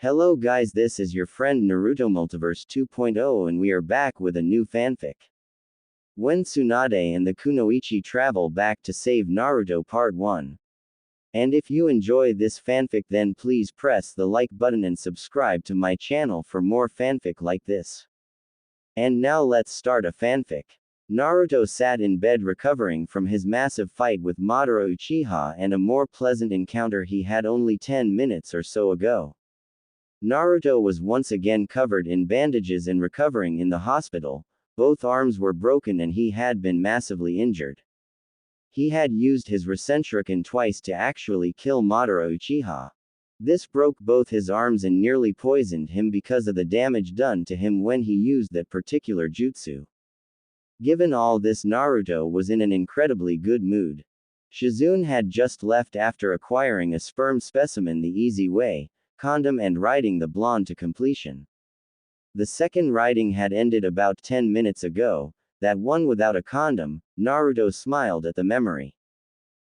Hello guys, this is your friend Naruto Multiverse 2.0 and we are back with a new fanfic. When Tsunade and the Kunoichi travel back to save Naruto Part 1. And if you enjoy this fanfic then please press the like button and subscribe to my channel for more fanfic like this. And now let's start a fanfic. Naruto sat in bed recovering from his massive fight with Madara Uchiha and a more pleasant encounter he had only 10 minutes or so ago. Naruto was once again covered in bandages and recovering in the hospital. Both arms were broken and he had been massively injured. He had used his Rasenshuriken twice to actually kill Madara Uchiha. This broke both his arms and nearly poisoned him because of the damage done to him when he used that particular jutsu. Given all this, Naruto was in an incredibly good mood. Shizune had just left after acquiring a sperm specimen the easy way, condom and riding the blonde to completion. The second riding had ended about 10 minutes ago, that one without a condom. Naruto smiled at the memory.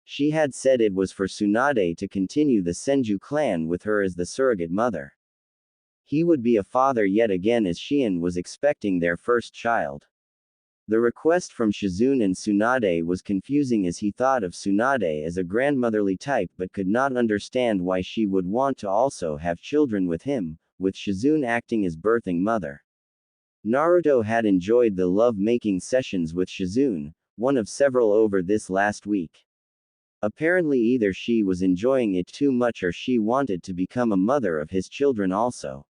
She had said it was for Tsunade to continue the Senju clan with her as the surrogate mother. He would be a father yet again as Shion was expecting their first child. The request from Shizune and Tsunade was confusing as he thought of Tsunade as a grandmotherly type but could not understand why she would want to also have children with him, with Shizune acting as birthing mother. Naruto had enjoyed the love-making sessions with Shizune, one of several over this last week. Apparently either she was enjoying it too much or she wanted to become a mother of his children also.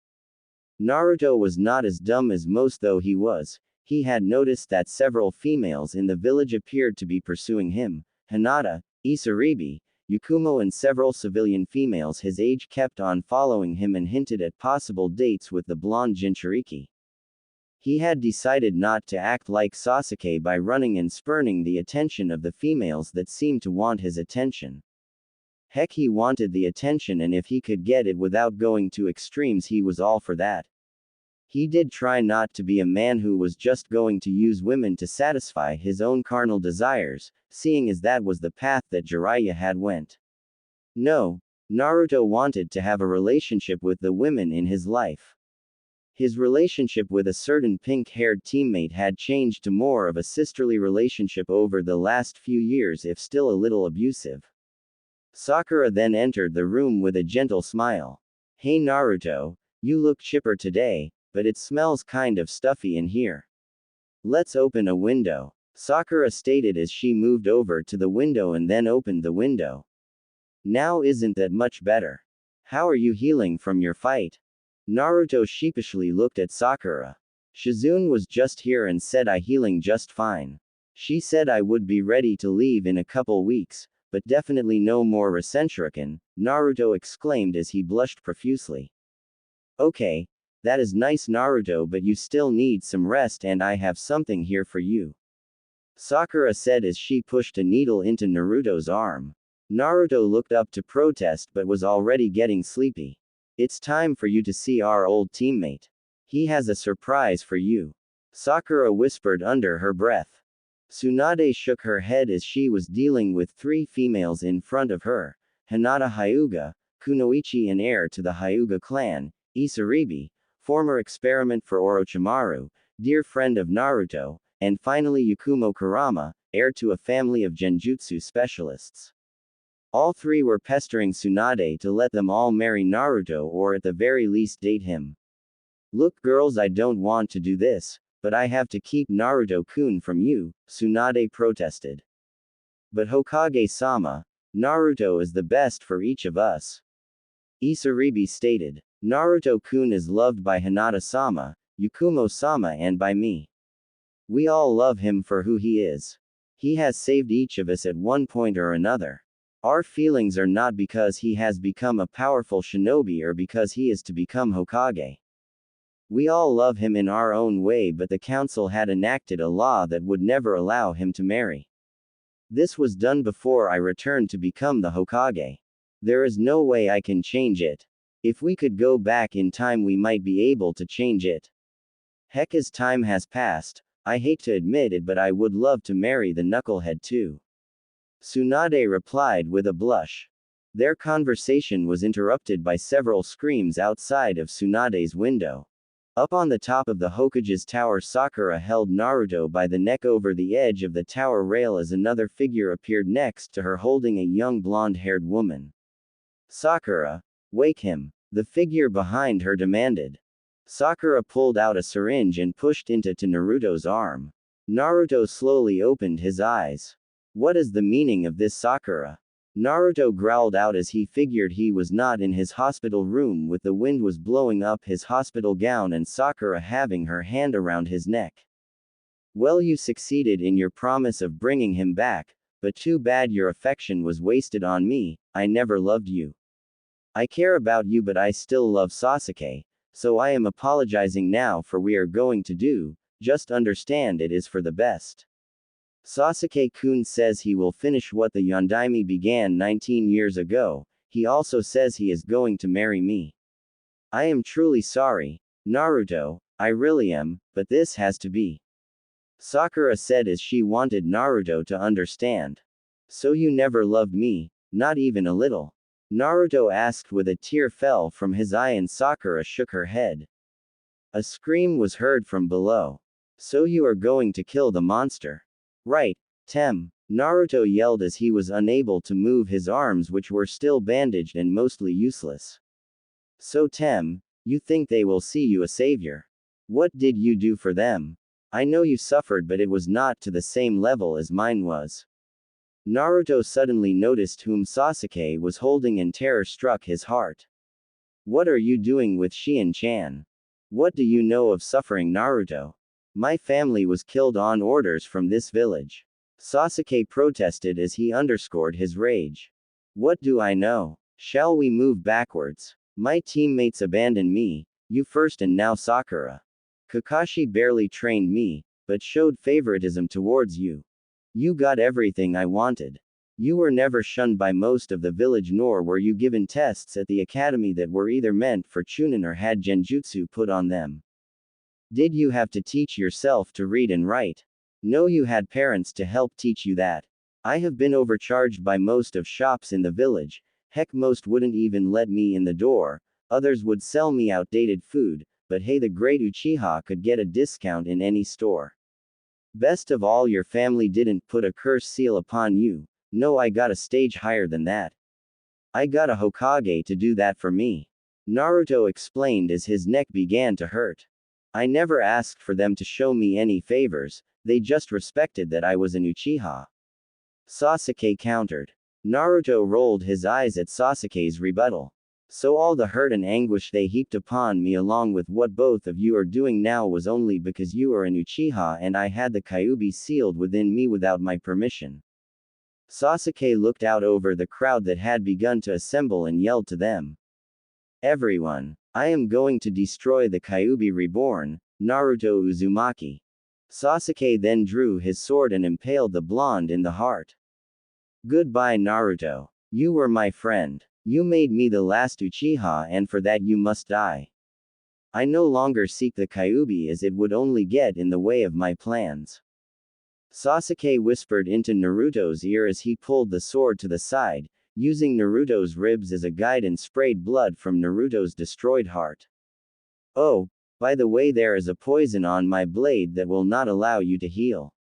Naruto was not as dumb as most though he was. He had noticed that several females in the village appeared to be pursuing him. Hinata, Isaribi, Yakumo and several civilian females his age kept on following him and hinted at possible dates with the blonde Jinchuriki. He had decided not to act like Sasuke by running and spurning the attention of the females that seemed to want his attention. Heck, he wanted the attention, and if he could get it without going to extremes he was all for that. He did try not to be a man who was just going to use women to satisfy his own carnal desires, seeing as that was the path that Jiraiya had went. No, Naruto wanted to have a relationship with the women in his life. His relationship with a certain pink-haired teammate had changed to more of a sisterly relationship over the last few years, if still a little abusive. Sakura then entered the room with a gentle smile. "Hey Naruto, you look chipper today, but it smells kind of stuffy in here. Let's open a window," Sakura stated as she moved over to the window and then opened the window. "Now isn't that much better? How are you healing from your fight?" Naruto sheepishly looked at Sakura. "Shizune was just here and said I healing just fine. She said I would be ready to leave in a couple weeks, but definitely no more Rasenshuriken," Naruto exclaimed as he blushed profusely. "Okay, that is nice Naruto, but you still need some rest and I have something here for you," Sakura said as she pushed a needle into Naruto's arm. Naruto looked up to protest but was already getting sleepy. "It's time for you to see our old teammate. He has a surprise for you," Sakura whispered under her breath. Tsunade shook her head as she was dealing with three females in front of her: Hinata Hyuga, Kunoichi and heir to the Hyuga clan, Isaribi, former experiment for Orochimaru, dear friend of Naruto, and finally Yakumo Kurama, heir to a family of genjutsu specialists. All three were pestering Tsunade to let them all marry Naruto or at the very least date him. "Look girls, I don't want to do this, but I have to keep Naruto-kun from you," Tsunade protested. "But Hokage-sama, Naruto is the best for each of us," Isaribi stated. "Naruto-kun is loved by Hinata-sama, Yakumo-sama and by me. We all love him for who he is. He has saved each of us at one point or another. Our feelings are not because he has become a powerful shinobi or because he is to become Hokage. We all love him in our own way, but the council had enacted a law that would never allow him to marry. This was done before I returned to become the Hokage. There is no way I can change it. If we could go back in time we might be able to change it. Heck, as time has passed, I hate to admit it but I would love to marry the knucklehead too," Tsunade replied with a blush. Their conversation was interrupted by several screams outside of Tsunade's window. Up on the top of the Hokage's tower, Sakura held Naruto by the neck over the edge of the tower rail as another figure appeared next to her holding a young blonde-haired woman. Sakura, wake him, the figure behind her demanded. Sakura pulled out a syringe and pushed into Naruto's arm. Naruto slowly opened his eyes. What is the meaning of this, Sakura? Naruto growled out as he figured he was not in his hospital room with the wind was blowing up his hospital gown and Sakura having her hand around his neck. Well, you succeeded in your promise of bringing him back, but too bad your affection was wasted on me. I never loved you. I care about you, but I still love Sasuke, so I am apologizing now for we are going to do, just understand it is for the best. Sasuke-kun says he will finish what the Yondaime began 19 years ago, he also says he is going to marry me. I am truly sorry, Naruto, I really am, but this has to be. Sakura said as she wanted Naruto to understand. So you never loved me, not even a little? Naruto asked with a tear fell from his eye and Sakura shook her head. A scream was heard from below. So you are going to kill the monster? Right, Tem. Naruto yelled as he was unable to move his arms which were still bandaged and mostly useless. So Tem, you think they will see you a savior? What did you do for them? I know you suffered but it was not to the same level as mine was. Naruto suddenly noticed whom Sasuke was holding and terror struck his heart. What are you doing with Shien-chan? What do you know of suffering, Naruto? My family was killed on orders from this village. Sasuke protested as he underscored his rage. What do I know? Shall we move backwards? My teammates abandoned me, you first and now Sakura. Kakashi barely trained me, but showed favoritism towards you. You got everything I wanted. You were never shunned by most of the village nor were you given tests at the academy that were either meant for Chunin or had genjutsu put on them. Did you have to teach yourself to read and write? No, you had parents to help teach you that. I have been overcharged by most of shops in the village, heck most wouldn't even let me in the door, others would sell me outdated food, but hey, the great Uchiha could get a discount in any store. Best of all, your family didn't put a curse seal upon you. No, I got a stage higher than that. I got a Hokage to do that for me. Naruto explained as his neck began to hurt. I never asked for them to show me any favors, they just respected that I was an Uchiha. Sasuke countered. Naruto rolled his eyes at Sasuke's rebuttal. So all the hurt and anguish they heaped upon me along with what both of you are doing now was only because you are an Uchiha and I had the Kyuubi sealed within me without my permission. Sasuke looked out over the crowd that had begun to assemble and yelled to them. Everyone, I am going to destroy the Kyuubi reborn, Naruto Uzumaki. Sasuke then drew his sword and impaled the blonde in the heart. Goodbye, Naruto. You were my friend. You made me the last Uchiha and for that you must die. I no longer seek the Kyuubi as it would only get in the way of my plans. Sasuke whispered into Naruto's ear as he pulled the sword to the side, using Naruto's ribs as a guide and sprayed blood from Naruto's destroyed heart. Oh, by the way, there is a poison on my blade that will not allow you to heal.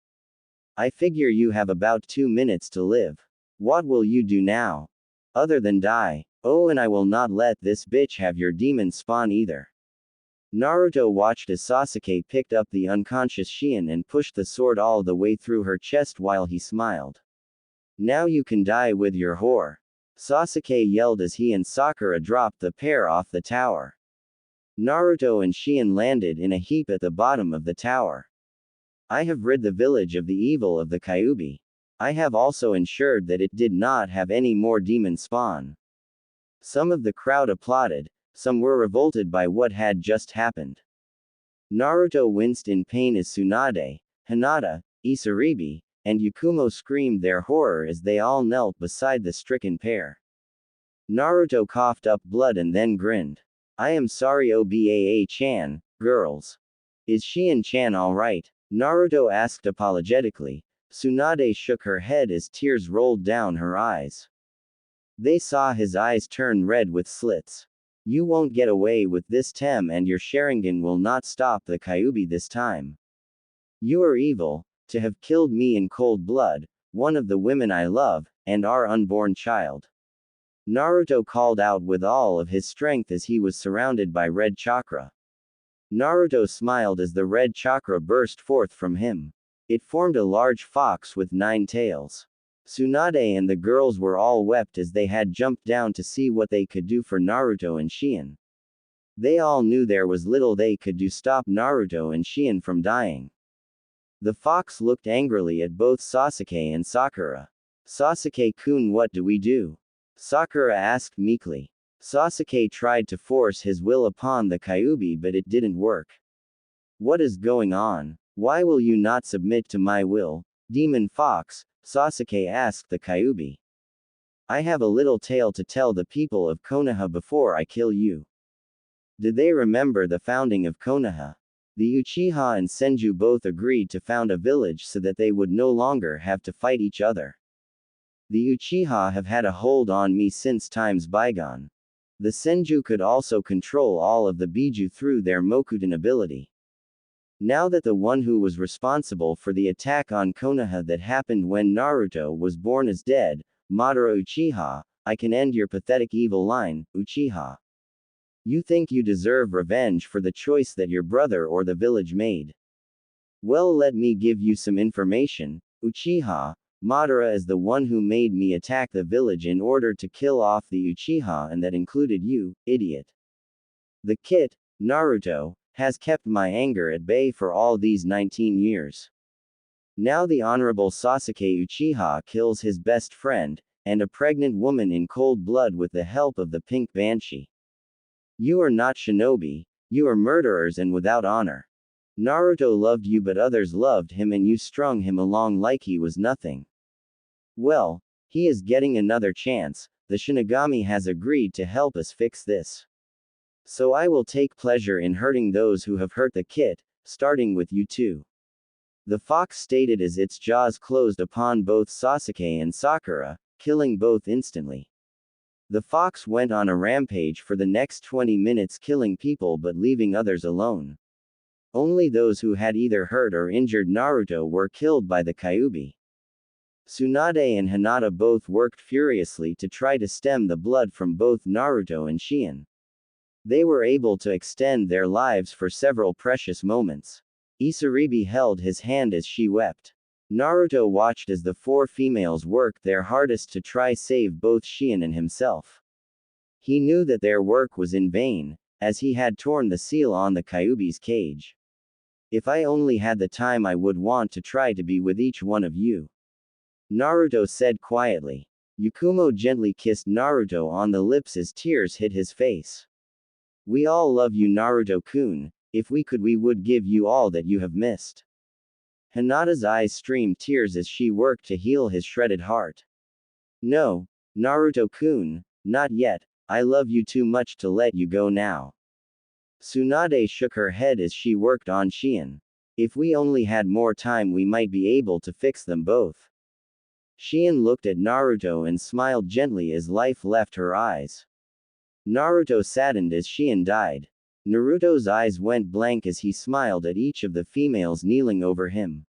I figure you have about 2 minutes to live. What will you do now? Other than die. Oh, and I will not let this bitch have your demon spawn either. Naruto watched as Sasuke picked up the unconscious Shien and pushed the sword all the way through her chest while he smiled. Now you can die with your whore. Sasuke yelled as he and Sakura dropped the pair off the tower. Naruto and Shien landed in a heap at the bottom of the tower. I have rid the village of the evil of the Kyuubi. I have also ensured that it did not have any more demon spawn. Some of the crowd applauded, some were revolted by what had just happened. Naruto winced in pain as Tsunade, Hinata, Isaribi, and Yakumo screamed their horror as they all knelt beside the stricken pair. Naruto coughed up blood and then grinned. I am sorry Obaa-chan, girls. Is Shien-chan alright? Naruto asked apologetically. Tsunade shook her head as tears rolled down her eyes. They saw his eyes turn red with slits. You won't get away with this, Tem, and your Sharingan will not stop the Kyuubi this time. You are evil, to have killed me in cold blood, one of the women I love, and our unborn child. Naruto called out with all of his strength as he was surrounded by red chakra. Naruto smiled as the red chakra burst forth from him. It formed a large fox with 9 tails. Tsunade and the girls were all wept as they had jumped down to see what they could do for Naruto and Shien. They all knew there was little they could do stop Naruto and Shien from dying. The fox looked angrily at both Sasuke and Sakura. Sasuke-kun, what do we do? Sakura asked meekly. Sasuke tried to force his will upon the Kyuubi, but it didn't work. What is going on? Why will you not submit to my will, Demon Fox? Sasuke asked the Kyuubi. I have a little tale to tell the people of Konoha before I kill you. Did they remember the founding of Konoha? The Uchiha and Senju both agreed to found a village so that they would no longer have to fight each other. The Uchiha have had a hold on me since times bygone. The Senju could also control all of the Biju through their Mokudan ability. Now that the one who was responsible for the attack on Konoha that happened when Naruto was born is dead, Madara Uchiha, I can end your pathetic evil line, Uchiha. You think you deserve revenge for the choice that your brother or the village made. Well, let me give you some information, Uchiha. Madara is the one who made me attack the village in order to kill off the Uchiha, and that included you, idiot. The kid, Naruto, has kept my anger at bay for all these 19 years. Now the Honorable Sasuke Uchiha kills his best friend, and a pregnant woman in cold blood with the help of the pink banshee. You are not shinobi, you are murderers and without honor. Naruto loved you, but others loved him, and you strung him along like he was nothing. Well, he is getting another chance. The Shinigami has agreed to help us fix this. So I will take pleasure in hurting those who have hurt the kid, starting with you too. The fox stated as its jaws closed upon both Sasuke and Sakura, killing both instantly. The fox went on a rampage for the next 20 minutes, killing people but leaving others alone. Only those who had either hurt or injured Naruto were killed by the Kyuubi. Tsunade and Hinata both worked furiously to try to stem the blood from both Naruto and Shien. They were able to extend their lives for several precious moments. Isaribi held his hand as she wept. Naruto watched as the 4 females worked their hardest to try save both Shien and himself. He knew that their work was in vain, as he had torn the seal on the Kyuubi's cage. If I only had the time, I would want to try to be with each one of you. Naruto said quietly. Yakumo gently kissed Naruto on the lips as tears hit his face. We all love you, Naruto-kun. If we could, we would give you all that you have missed. Hinata's eyes streamed tears as she worked to heal his shredded heart. No, Naruto-kun, not yet. I love you too much to let you go now. Tsunade shook her head as she worked on Shien. If we only had more time, we might be able to fix them both. Shien looked at Naruto and smiled gently as life left her eyes. Naruto saddened as Shien died. Naruto's eyes went blank as he smiled at each of the females kneeling over him.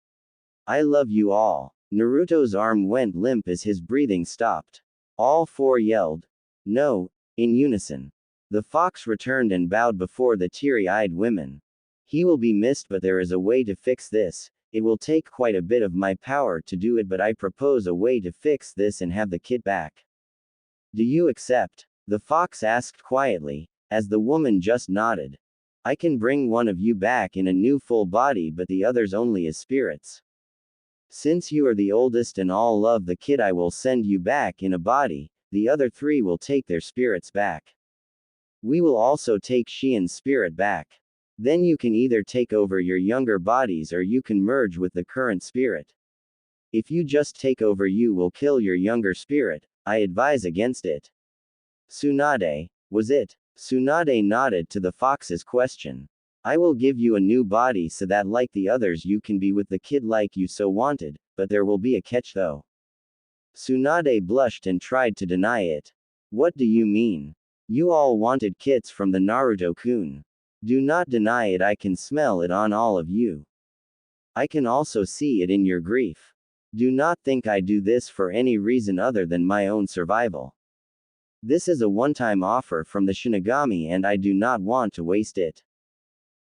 I love you all. Naruto's arm went limp as his breathing stopped. All 4 yelled, no, in unison. The fox returned and bowed before the teary-eyed women. He will be missed, but there is a way to fix this. It will take quite a bit of my power to do it, but I propose a way to fix this and have the kid back. Do you accept? The fox asked quietly, as the woman just nodded. I can bring one of you back in a new full body, but the others only as spirits. Since you are the oldest and all love the kid, I will send you back in a body, the other 3 will take their spirits back. We will also take Shien's spirit back. Then you can either take over your younger bodies or you can merge with the current spirit. If you just take over, you will kill your younger spirit. I advise against it. Tsunade, was it? Tsunade nodded to the fox's question. I will give you a new body so that like the others you can be with the kid like you so wanted, but there will be a catch though. Tsunade blushed and tried to deny it. What do you mean? You all wanted kits from the Naruto-kun. Do not deny it, I can smell it on all of you. I can also see it in your grief. Do not think I do this for any reason other than my own survival. This is a one-time offer from the Shinigami and I do not want to waste it.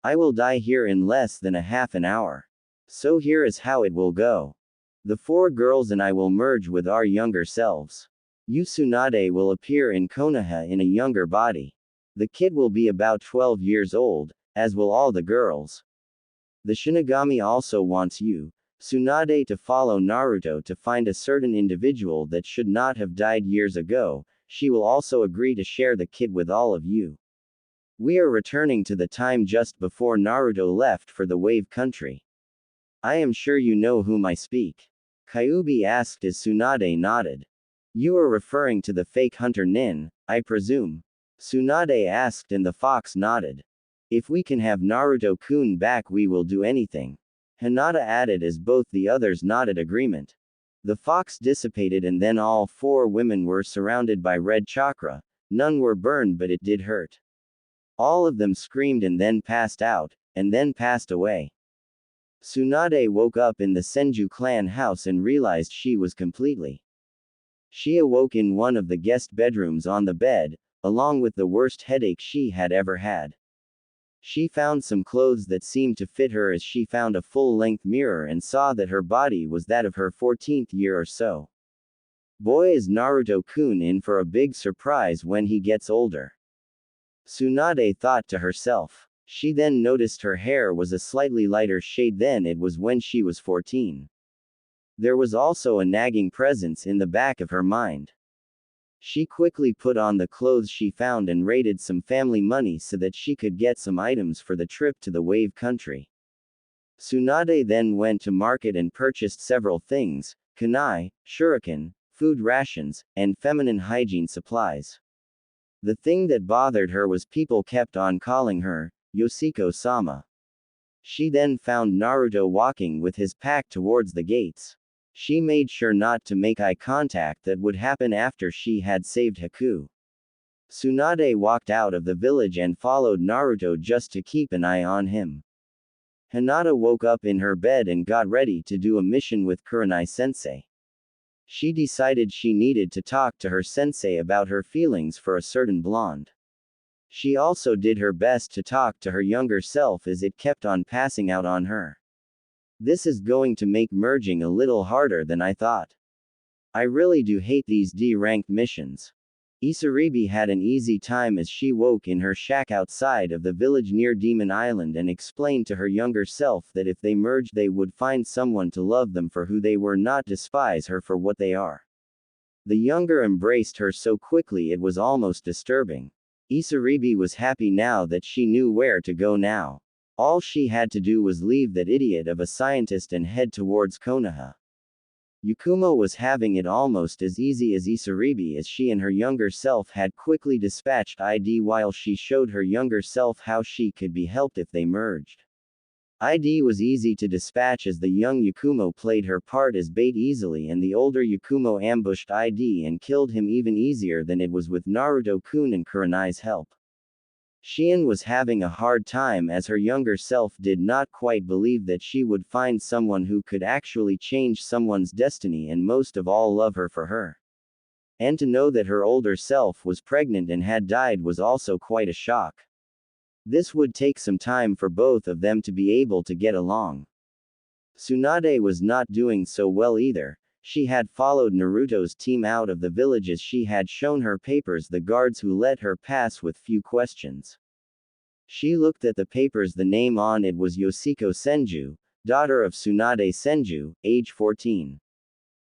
I will die here in less than a half an hour. So here is how it will go. The 4 girls and I will merge with our younger selves. You Tsunade will appear in Konoha in a younger body. The kid will be about 12 years old, as will all the girls. The Shinigami also wants you, Tsunade, to follow Naruto to find a certain individual that should not have died years ago. She will also agree to share the kid with all of you. We are returning to the time just before Naruto left for the Wave Country. I am sure you know whom I speak. Kyuubi asked as Tsunade nodded. You are referring to the fake hunter Nin, I presume? Tsunade asked and the fox nodded. If we can have Naruto-kun back we will do anything. Hinata added as both the others nodded agreement. The fox dissipated and then all 4 women were surrounded by red chakra. None were burned but it did hurt. All of them screamed and then passed out, and then passed away. Tsunade woke up in the Senju clan house and realized she was completely. She awoke in one of the guest bedrooms on the bed, along with the worst headache she had ever had. She found some clothes that seemed to fit her as she found a full-length mirror and saw that her body was that of her 14th year or so. Boy, is Naruto-kun in for a big surprise when he gets older. Tsunade thought to herself. She then noticed her hair was a slightly lighter shade than it was when she was 14. There was also a nagging presence in the back of her mind. She quickly put on the clothes she found and raided some family money so that she could get some items for the trip to the Wave Country. Tsunade then went to market and purchased several things: kunai, shuriken, food rations, and feminine hygiene supplies. The thing that bothered her was people kept on calling her Yoshiko-sama. She then found Naruto walking with his pack towards the gates. She made sure not to make eye contact, that would happen after she had saved Haku. Tsunade walked out of the village and followed Naruto just to keep an eye on him. Hinata woke up in her bed and got ready to do a mission with Kuronai-sensei. She decided she needed to talk to her sensei about her feelings for a certain blonde. She also did her best to talk to her younger self as it kept on passing out on her. This is going to make merging a little harder than I thought. I really do hate these D-ranked missions. Isaribi had an easy time as she woke in her shack outside of the village near Demon Island and explained to her younger self that if they merged they would find someone to love them for who they were, not despise her for what they are. The younger embraced her so quickly it was almost disturbing. Isaribi was happy now that she knew where to go now. All she had to do was leave that idiot of a scientist and head towards Konoha. Yakumo was having it almost as easy as Isaribi, as she and her younger self had quickly dispatched ID while she showed her younger self how she could be helped if they merged. ID was easy to dispatch as the young Yakumo played her part as bait easily, and the older Yakumo ambushed ID and killed him even easier than it was with Naruto-kun and Kuronai's help. Shion was having a hard time as her younger self did not quite believe that she would find someone who could actually change someone's destiny and most of all love her for her. And to know that her older self was pregnant and had died was also quite a shock. This would take some time for both of them to be able to get along. Tsunade was not doing so well either. She had followed Naruto's team out of the village as she had shown her papers the guards who let her pass with few questions. She looked at the papers, the name on it was Yoshiko Senju, daughter of Tsunade Senju, age 14.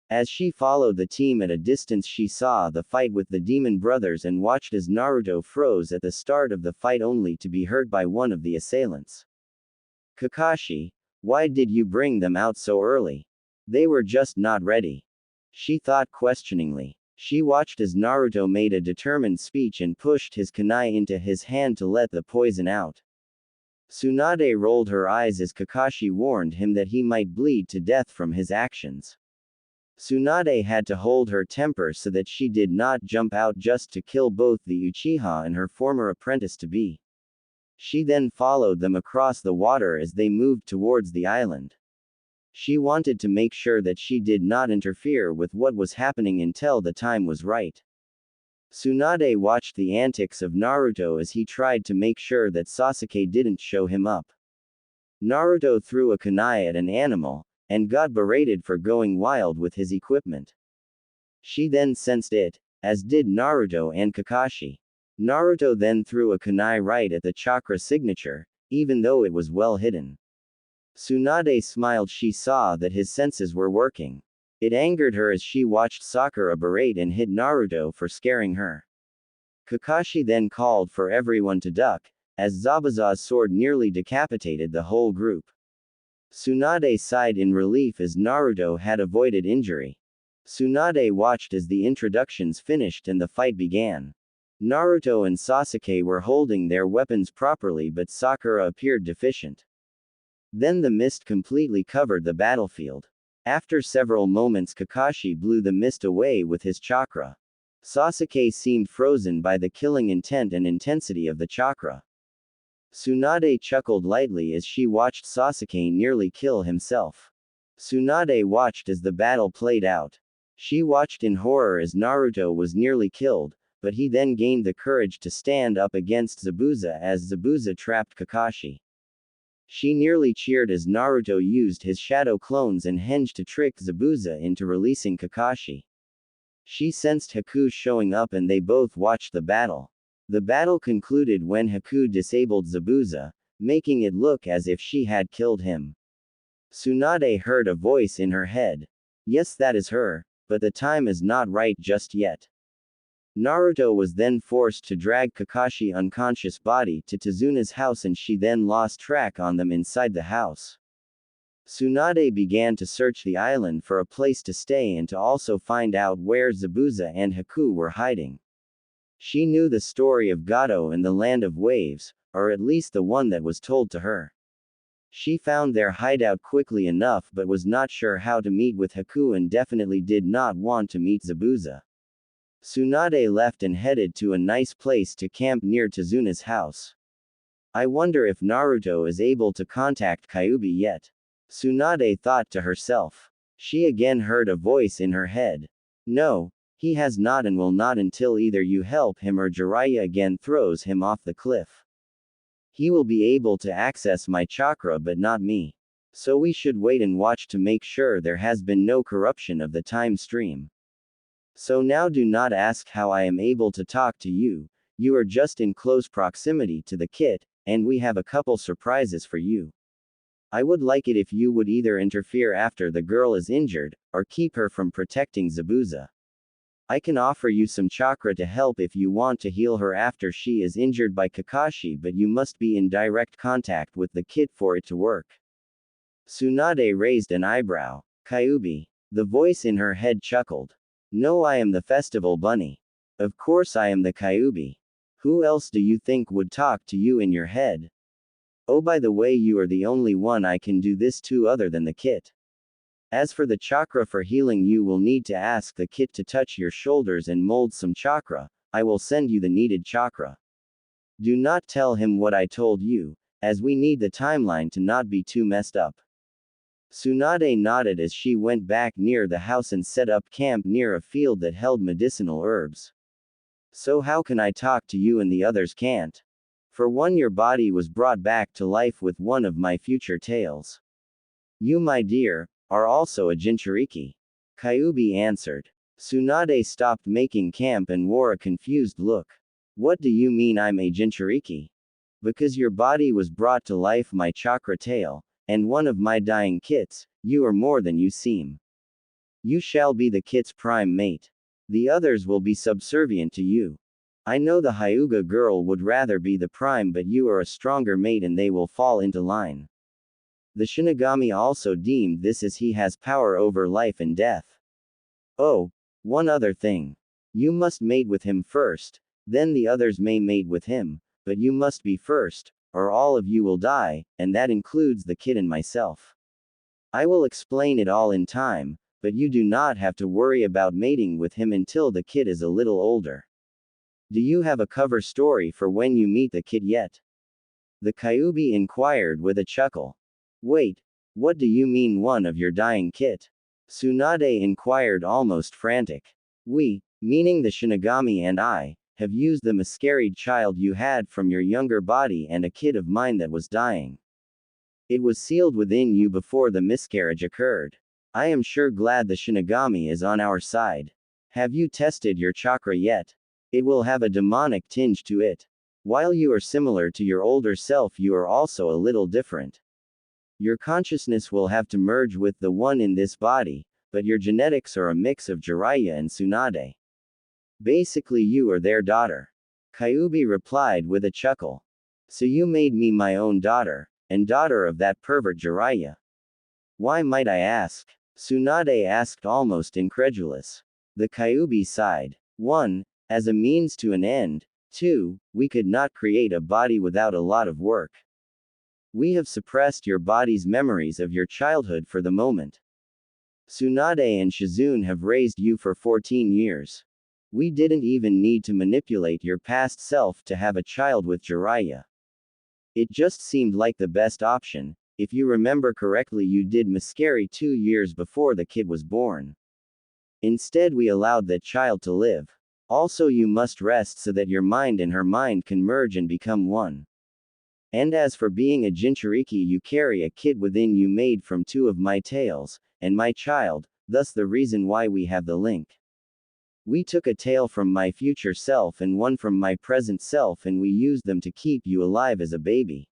As she followed the team at a distance she saw the fight with the demon brothers and watched as Naruto froze at the start of the fight only to be hurt by one of the assailants. Kakashi, why did you bring them out so early? They were just not ready. She thought questioningly. She watched as Naruto made a determined speech and pushed his kunai into his hand to let the poison out. Tsunade rolled her eyes as Kakashi warned him that he might bleed to death from his actions. Tsunade had to hold her temper so that she did not jump out just to kill both the Uchiha and her former apprentice-to-be. She then followed them across the water as they moved towards the island. She wanted to make sure that she did not interfere with what was happening until the time was right. Tsunade watched the antics of Naruto as he tried to make sure that Sasuke didn't show him up. Naruto threw a kunai at an animal, and got berated for going wild with his equipment. She then sensed it, as did Naruto and Kakashi. Naruto then threw a kunai right at the chakra signature, even though it was well hidden. Tsunade smiled. She saw that his senses were working. It angered her as she watched Sakura berate and hit Naruto for scaring her. Kakashi then called for everyone to duck, as Zabuza's sword nearly decapitated the whole group. Tsunade sighed in relief as Naruto had avoided injury. Tsunade watched as the introductions finished and the fight began. Naruto and Sasuke were holding their weapons properly, but Sakura appeared deficient. Then the mist completely covered the battlefield. After several moments, Kakashi blew the mist away with his chakra. Sasuke seemed frozen by the killing intent and intensity of the chakra. Tsunade chuckled lightly as she watched Sasuke nearly kill himself. Tsunade watched as the battle played out. She watched in horror as Naruto was nearly killed, but he then gained the courage to stand up against Zabuza as Zabuza trapped Kakashi. She nearly cheered as Naruto used his shadow clones and henge to trick Zabuza into releasing Kakashi. She sensed Haku showing up and they both watched the battle. The battle concluded when Haku disabled Zabuza, making it look as if she had killed him. Tsunade heard a voice in her head. Yes, that is her, but the time is not right just yet. Naruto was then forced to drag Kakashi unconscious body to Tsunade's house and she then lost track on them inside the house. Tsunade began to search the island for a place to stay and to also find out where Zabuza and Haku were hiding. She knew the story of Gato and the Land of Waves, or at least the one that was told to her. She found their hideout quickly enough but was not sure how to meet with Haku and definitely did not want to meet Zabuza. Tsunade left and headed to a nice place to camp near Tsunade's house. I wonder if Naruto is able to contact Kyuubi yet. Tsunade thought to herself. She again heard a voice in her head. No, he has not and will not until either you help him or Jiraiya again throws him off the cliff. He will be able to access my chakra but not me. So we should wait and watch to make sure there has been no corruption of the time stream. So now do not ask how I am able to talk to you, you are just in close proximity to the kit, and we have a couple surprises for you. I would like it if you would either interfere after the girl is injured, or keep her from protecting Zabuza. I can offer you some chakra to help if you want to heal her after she is injured by Kakashi, but you must be in direct contact with the kit for it to work. Tsunade raised an eyebrow. Kyuubi. The voice in her head chuckled. No, I am the festival bunny. Of course I am the Kyuubi. Who else do you think would talk to you in your head? Oh, by the way, you are the only one I can do this to other than the kit. As for the chakra for healing, you will need to ask the kit to touch your shoulders and mold some chakra. I will send you the needed chakra. Do not tell him what I told you, as we need the timeline to not be too messed up. Tsunade nodded as she went back near the house and set up camp near a field that held medicinal herbs. So how can I talk to you and the others can't? For one, your body was brought back to life with one of my future tales. You, my dear, are also a Jinchuriki. Kyuubi answered. Tsunade stopped making camp and wore a confused look. What do you mean I'm a Jinchuriki? Because your body was brought to life my chakra tail, and one of my dying kits, you are more than you seem. You shall be the kit's prime mate. The others will be subservient to you. I know the Hyuga girl would rather be the prime, but you are a stronger mate and they will fall into line. The Shinigami also deemed this as he has power over life and death. Oh, one other thing. You must mate with him first, then the others may mate with him, but you must be first, or all of you will die, and that includes the kid and myself. I will explain it all in time, but you do not have to worry about mating with him until the kid is a little older. Do you have a cover story for when you meet the kid yet? The Kyuubi inquired with a chuckle. Wait, what do you mean one of your dying kit? Tsunade inquired almost frantic. We, meaning the Shinigami and I, have used the miscarried child you had from your younger body and a kid of mine that was dying. It was sealed within you before the miscarriage occurred. I am sure glad the Shinigami is on our side. Have you tested your chakra yet? It will have a demonic tinge to it. While you are similar to your older self, you are also a little different. Your consciousness will have to merge with the one in this body, but your genetics are a mix of Jiraiya and Tsunade. Basically, you are their daughter. Kyuubi replied with a chuckle. So you made me my own daughter, and daughter of that pervert Jiraiya. Why might I ask? Tsunade asked almost incredulous. The Kyuubi sighed. 1. As a means to an end. 2. We could not create a body without a lot of work. We have suppressed your body's memories of your childhood for the moment. Tsunade and Shizune have raised you for 14 years. We didn't even need to manipulate your past self to have a child with Jiraiya. It just seemed like the best option. If you remember correctly, you did miscarry 2 years before the kid was born. Instead, we allowed that child to live. Also, you must rest so that your mind and her mind can merge and become one. And as for being a Jinchuriki, you carry a kid within you made from 2 of my tails, and my child, thus the reason why we have the link. We took a tail from my future self and one from my present self, and we used them to keep you alive as a baby.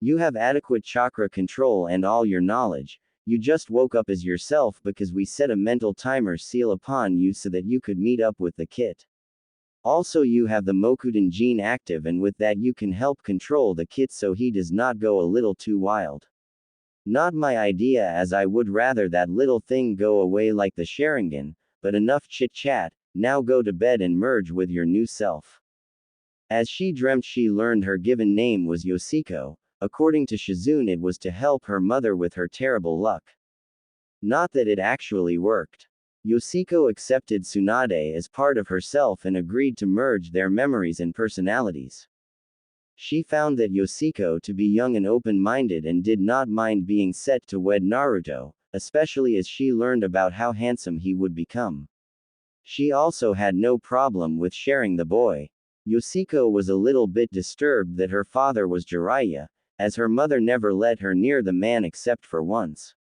You have adequate chakra control and all your knowledge. You just woke up as yourself because we set a mental timer seal upon you so that you could meet up with the kit. Also, you have the Mokuden gene active, and with that you can help control the kit so he does not go a little too wild. Not my idea, as I would rather that little thing go away like the Sharingan, but enough chit-chat, now go to bed and merge with your new self. As she dreamt, she learned her given name was Yoshiko. According to Shizune, it was to help her mother with her terrible luck. Not that it actually worked. Yoshiko accepted Tsunade as part of herself and agreed to merge their memories and personalities. She found that Yoshiko to be young and open-minded and did not mind being set to wed Naruto, especially as she learned about how handsome he would become. She also had no problem with sharing the boy. Yoshiko was a little bit disturbed that her father was Jiraiya, as her mother never let her near the man except for once.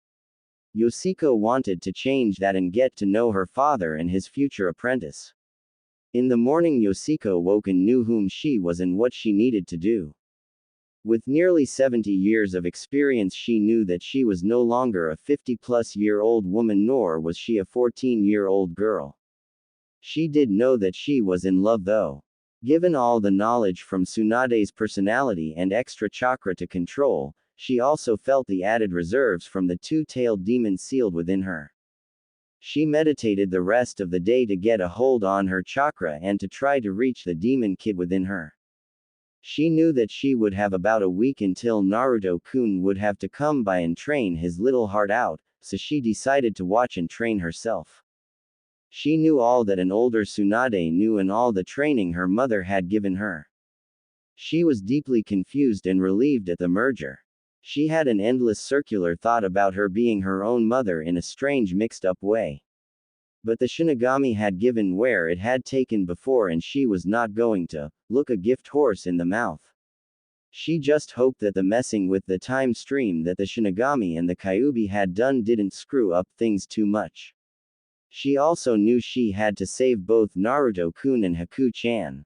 Yoshiko wanted to change that and get to know her father and his future apprentice. In the morning, Yoshiko woke and knew whom she was and what she needed to do. With nearly 70 years of experience, she knew that she was no longer a 50-plus-year-old woman, nor was she a 14-year-old girl. She did know that she was in love, though. Given all the knowledge from Tsunade's personality and extra chakra to control, she also felt the added reserves from the 2-tailed demon sealed within her. She meditated the rest of the day to get a hold on her chakra and to try to reach the demon kid within her. She knew that she would have about a week until Naruto-kun would have to come by and train his little heart out, so she decided to watch and train herself. She knew all that an older Tsunade knew and all the training her mother had given her. She was deeply confused and relieved at the merger. She had an endless circular thought about her being her own mother in a strange mixed-up way. But the Shinigami had given where it had taken before, and she was not going to look a gift horse in the mouth. She just hoped that the messing with the time stream that the Shinigami and the Kyuubi had done didn't screw up things too much. She also knew she had to save both Naruto-kun and Haku-chan.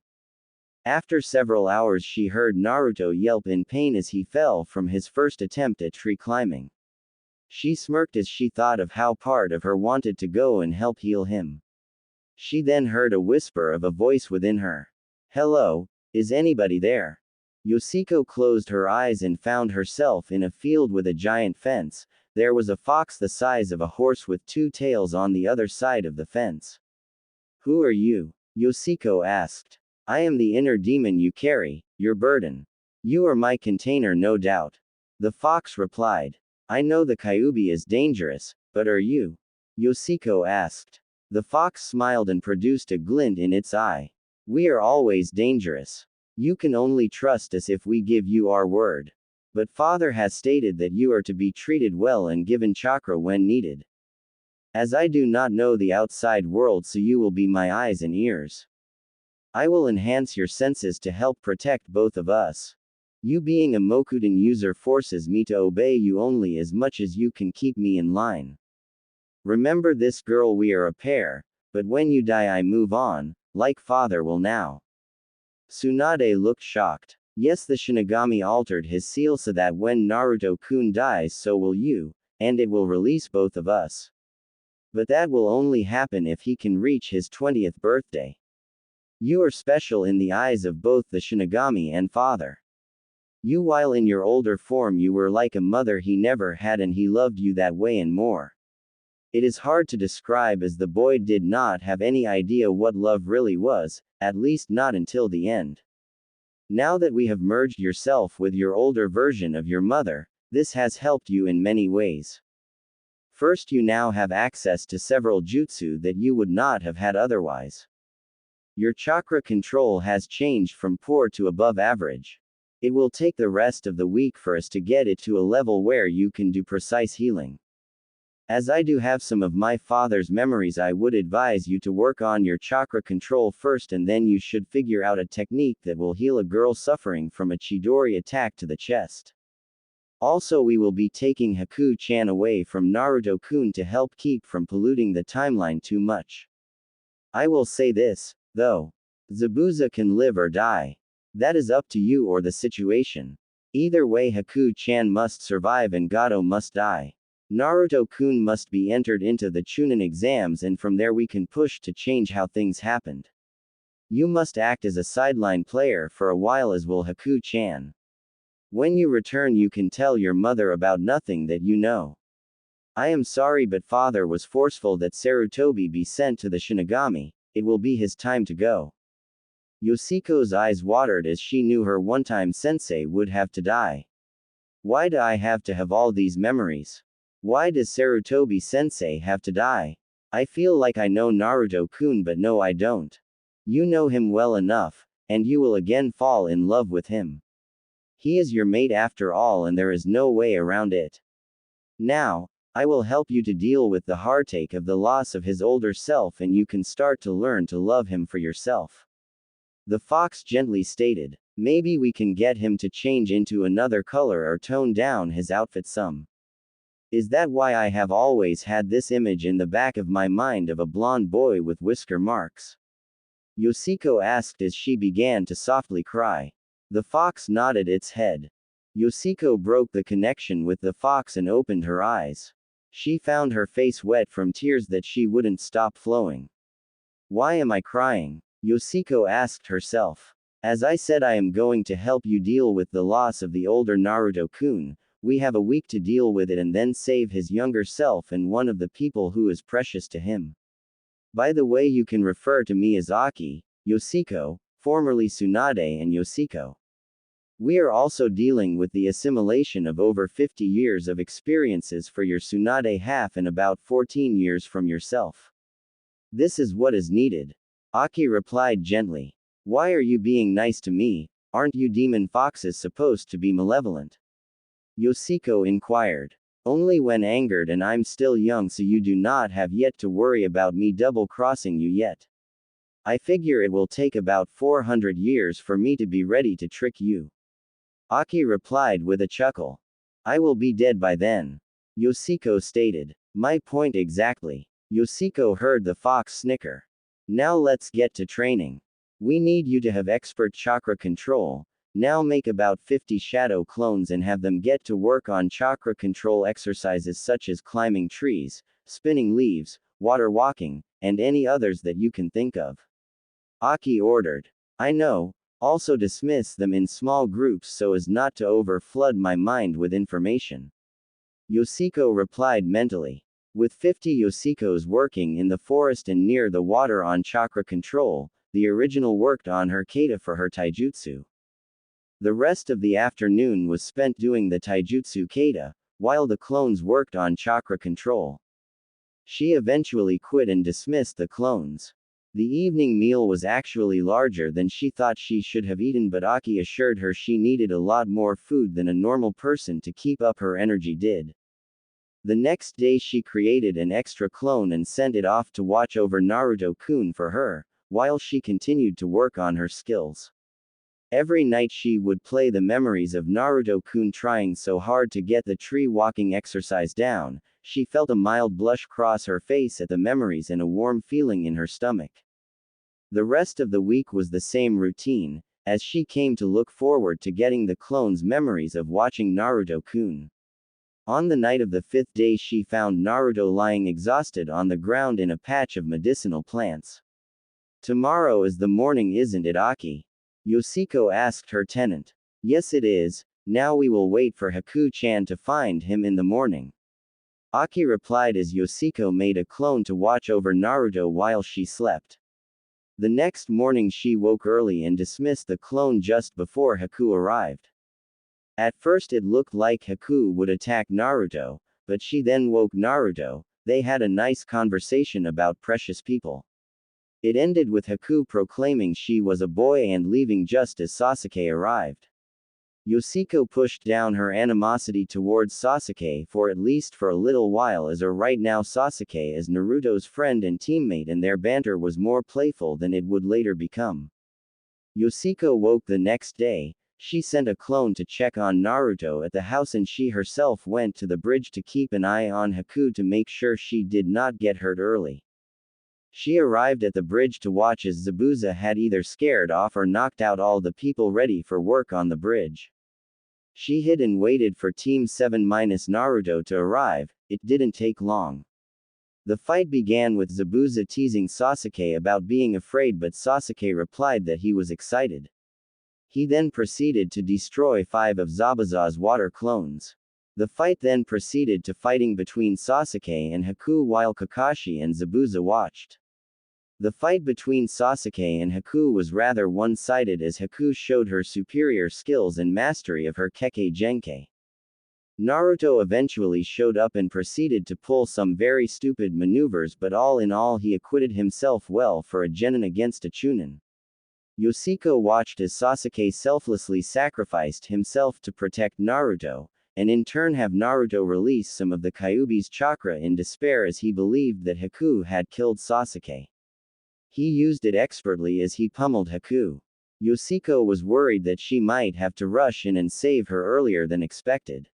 After several hours, she heard Naruto yelp in pain as he fell from his first attempt at tree climbing. She smirked as she thought of how part of her wanted to go and help heal him. She then heard a whisper of a voice within her. "Hello, is anybody there?" Yoshiko closed her eyes and found herself in a field with a giant fence. There was a fox the size of a horse with 2 tails on the other side of the fence. "Who are you?" Yoshiko asked. "I am the inner demon you carry, your burden. You are my container, no doubt." The fox replied. "I know the Kyuubi is dangerous, but are you?" Yoshiko asked. The fox smiled and produced a glint in its eye. We are always dangerous. You can only trust us if we give you our word. But father has stated that you are to be treated well and given chakra when needed. As I do not know the outside world, so you will be my eyes and ears. I will enhance your senses to help protect both of us. You being a Mokuden user forces me to obey you only as much as you can keep me in line. Remember this, girl, we are a pair, but when you die I move on, like father will now. Tsunade looked shocked. Yes, the Shinigami altered his seal so that when Naruto-kun dies so will you, and it will release both of us. But that will only happen if he can reach his 20th birthday. You are special in the eyes of both the Shinigami and father. You, while in your older form, you were like a mother he never had, and he loved you that way and more. It is hard to describe, as the boy did not have any idea what love really was, at least not until the end. Now that we have merged yourself with your older version of your mother, this has helped you in many ways. First, you now have access to several jutsu that you would not have had otherwise. Your chakra control has changed from poor to above average. It will take the rest of the week for us to get it to a level where you can do precise healing. As I do have some of my father's memories, I would advise you to work on your chakra control first, and then you should figure out a technique that will heal a girl suffering from a Chidori attack to the chest. Also, we will be taking Haku-chan away from Naruto-kun to help keep from polluting the timeline too much. I will say this, though. Zabuza can live or die. That is up to you or the situation. Either way, Haku-chan must survive and Gato must die. Naruto-kun must be entered into the Chunin exams, and from there we can push to change how things happened. You must act as a sideline player for a while, as will Haku-chan. When you return you can tell your mother about nothing that you know. I am sorry, but father was forceful that Sarutobi be sent to the Shinigami. It will be his time to go. Yoshiko's eyes watered as she knew her one-time sensei would have to die. Why do I have to have all these memories? Why does Sarutobi sensei have to die? I feel like I know Naruto-kun, but no, I don't. You know him well enough, and you will again fall in love with him. He is your mate after all, and there is no way around it. Now, I will help you to deal with the heartache of the loss of his older self, and you can start to learn to love him for yourself. The fox gently stated. Maybe we can get him to change into another color or tone down his outfit some. Is that why I have always had this image in the back of my mind of a blonde boy with whisker marks? Yoshiko asked as she began to softly cry. The fox nodded its head. Yoshiko broke the connection with the fox and opened her eyes. She found her face wet from tears that she wouldn't stop flowing. Why am I crying? Yoshiko asked herself. As I said, I am going to help you deal with the loss of the older Naruto-kun. We have a week to deal with it and then save his younger self and one of the people who is precious to him. By the way, you can refer to me as Aki, Yoshiko, formerly Tsunade, and Yoshiko. We are also dealing with the assimilation of over 50 years of experiences for your Tsunade half and about 14 years from yourself. This is what is needed. Aki replied gently. Why are you being nice to me? Aren't you demon foxes supposed to be malevolent? Yoshiko inquired. Only when angered, and I'm still young, so you do not have yet to worry about me double-crossing you yet. I figure it will take about 400 years for me to be ready to trick you. Aki replied with a chuckle. I will be dead by then. Yoshiko stated. My point exactly. Yoshiko heard the fox snicker. Now let's get to training. We need you to have expert chakra control. Now make about 50 shadow clones and have them get to work on chakra control exercises such as climbing trees, spinning leaves, water walking, and any others that you can think of. Aki ordered. I know. Also dismiss them in small groups so as not to overflood my mind with information. Yoshiko replied mentally. With 50 Yoshikos working in the forest and near the water on chakra control, the original worked on her kata for her taijutsu. The rest of the afternoon was spent doing the taijutsu kata, while the clones worked on chakra control. She eventually quit and dismissed the clones. The evening meal was actually larger than she thought she should have eaten, but Aki assured her she needed a lot more food than a normal person to keep up her energy did. The next day she created an extra clone and sent it off to watch over Naruto-kun for her, while she continued to work on her skills. Every night she would play the memories of Naruto-kun trying so hard to get the tree walking exercise down. She felt a mild blush cross her face at the memories and a warm feeling in her stomach. The rest of the week was the same routine, as she came to look forward to getting the clone's memories of watching Naruto-kun. On the night of the 5th day she found Naruto lying exhausted on the ground in a patch of medicinal plants. "Tomorrow is the morning, isn't it, Aki?" Yoshiko asked her tenant. "Yes it is, now we will wait for Haku-chan to find him in the morning," Aki replied as Yoshiko made a clone to watch over Naruto while she slept. The next morning she woke early and dismissed the clone just before Haku arrived. At first it looked like Haku would attack Naruto, but she then woke Naruto. They had a nice conversation about precious people. It ended with Haku proclaiming she was a boy and leaving just as Sasuke arrived. Yoshiko pushed down her animosity towards Sasuke for at least for a little while, as right now Sasuke is Naruto's friend and teammate and their banter was more playful than it would later become. Yoshiko woke the next day. She sent a clone to check on Naruto at the house and she herself went to the bridge to keep an eye on Haku to make sure she did not get hurt early. She arrived at the bridge to watch as Zabuza had either scared off or knocked out all the people ready for work on the bridge. She hid and waited for Team 7-Naruto to arrive. It didn't take long. The fight began with Zabuza teasing Sasuke about being afraid, but Sasuke replied that he was excited. He then proceeded to destroy 5 of Zabuza's water clones. The fight then proceeded to fighting between Sasuke and Haku while Kakashi and Zabuza watched. The fight between Sasuke and Haku was rather one-sided as Haku showed her superior skills and mastery of her Kekkei Genkai. Naruto eventually showed up and proceeded to pull some very stupid maneuvers, but all in all he acquitted himself well for a genin against a chunin. Yoshiko watched as Sasuke selflessly sacrificed himself to protect Naruto, and in turn have Naruto release some of the Kyuubi's chakra in despair as he believed that Haku had killed Sasuke. He used it expertly as he pummeled Haku. Yoshiko was worried that she might have to rush in and save her earlier than expected.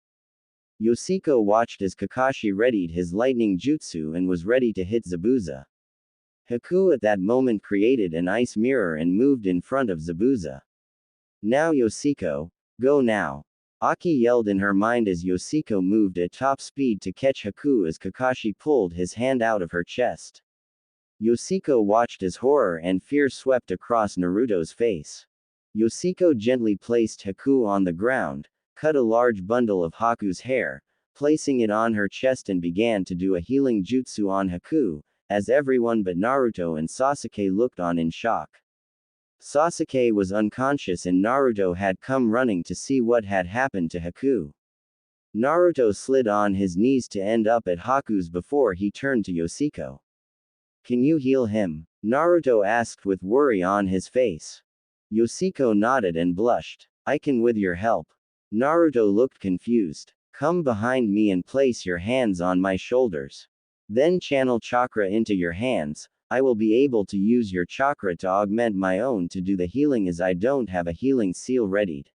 Yoshiko watched as Kakashi readied his lightning jutsu and was ready to hit Zabuza. Haku at that moment created an ice mirror and moved in front of Zabuza. "Now Yoshiko, go now," Aki yelled in her mind as Yoshiko moved at top speed to catch Haku as Kakashi pulled his hand out of her chest. Yoshiko watched as horror and fear swept across Naruto's face. Yoshiko gently placed Haku on the ground, cut a large bundle of Haku's hair, placing it on her chest and began to do a healing jutsu on Haku, as everyone but Naruto and Sasuke looked on in shock. Sasuke was unconscious and Naruto had come running to see what had happened to Haku. Naruto slid on his knees to end up at Haku's before he turned to Yoshiko. "Can you heal him?" Naruto asked with worry on his face. Yoshiko nodded and blushed. "I can with your help." Naruto looked confused. "Come behind me and place your hands on my shoulders. Then channel chakra into your hands. I will be able to use your chakra to augment my own to do the healing as I don't have a healing seal readied."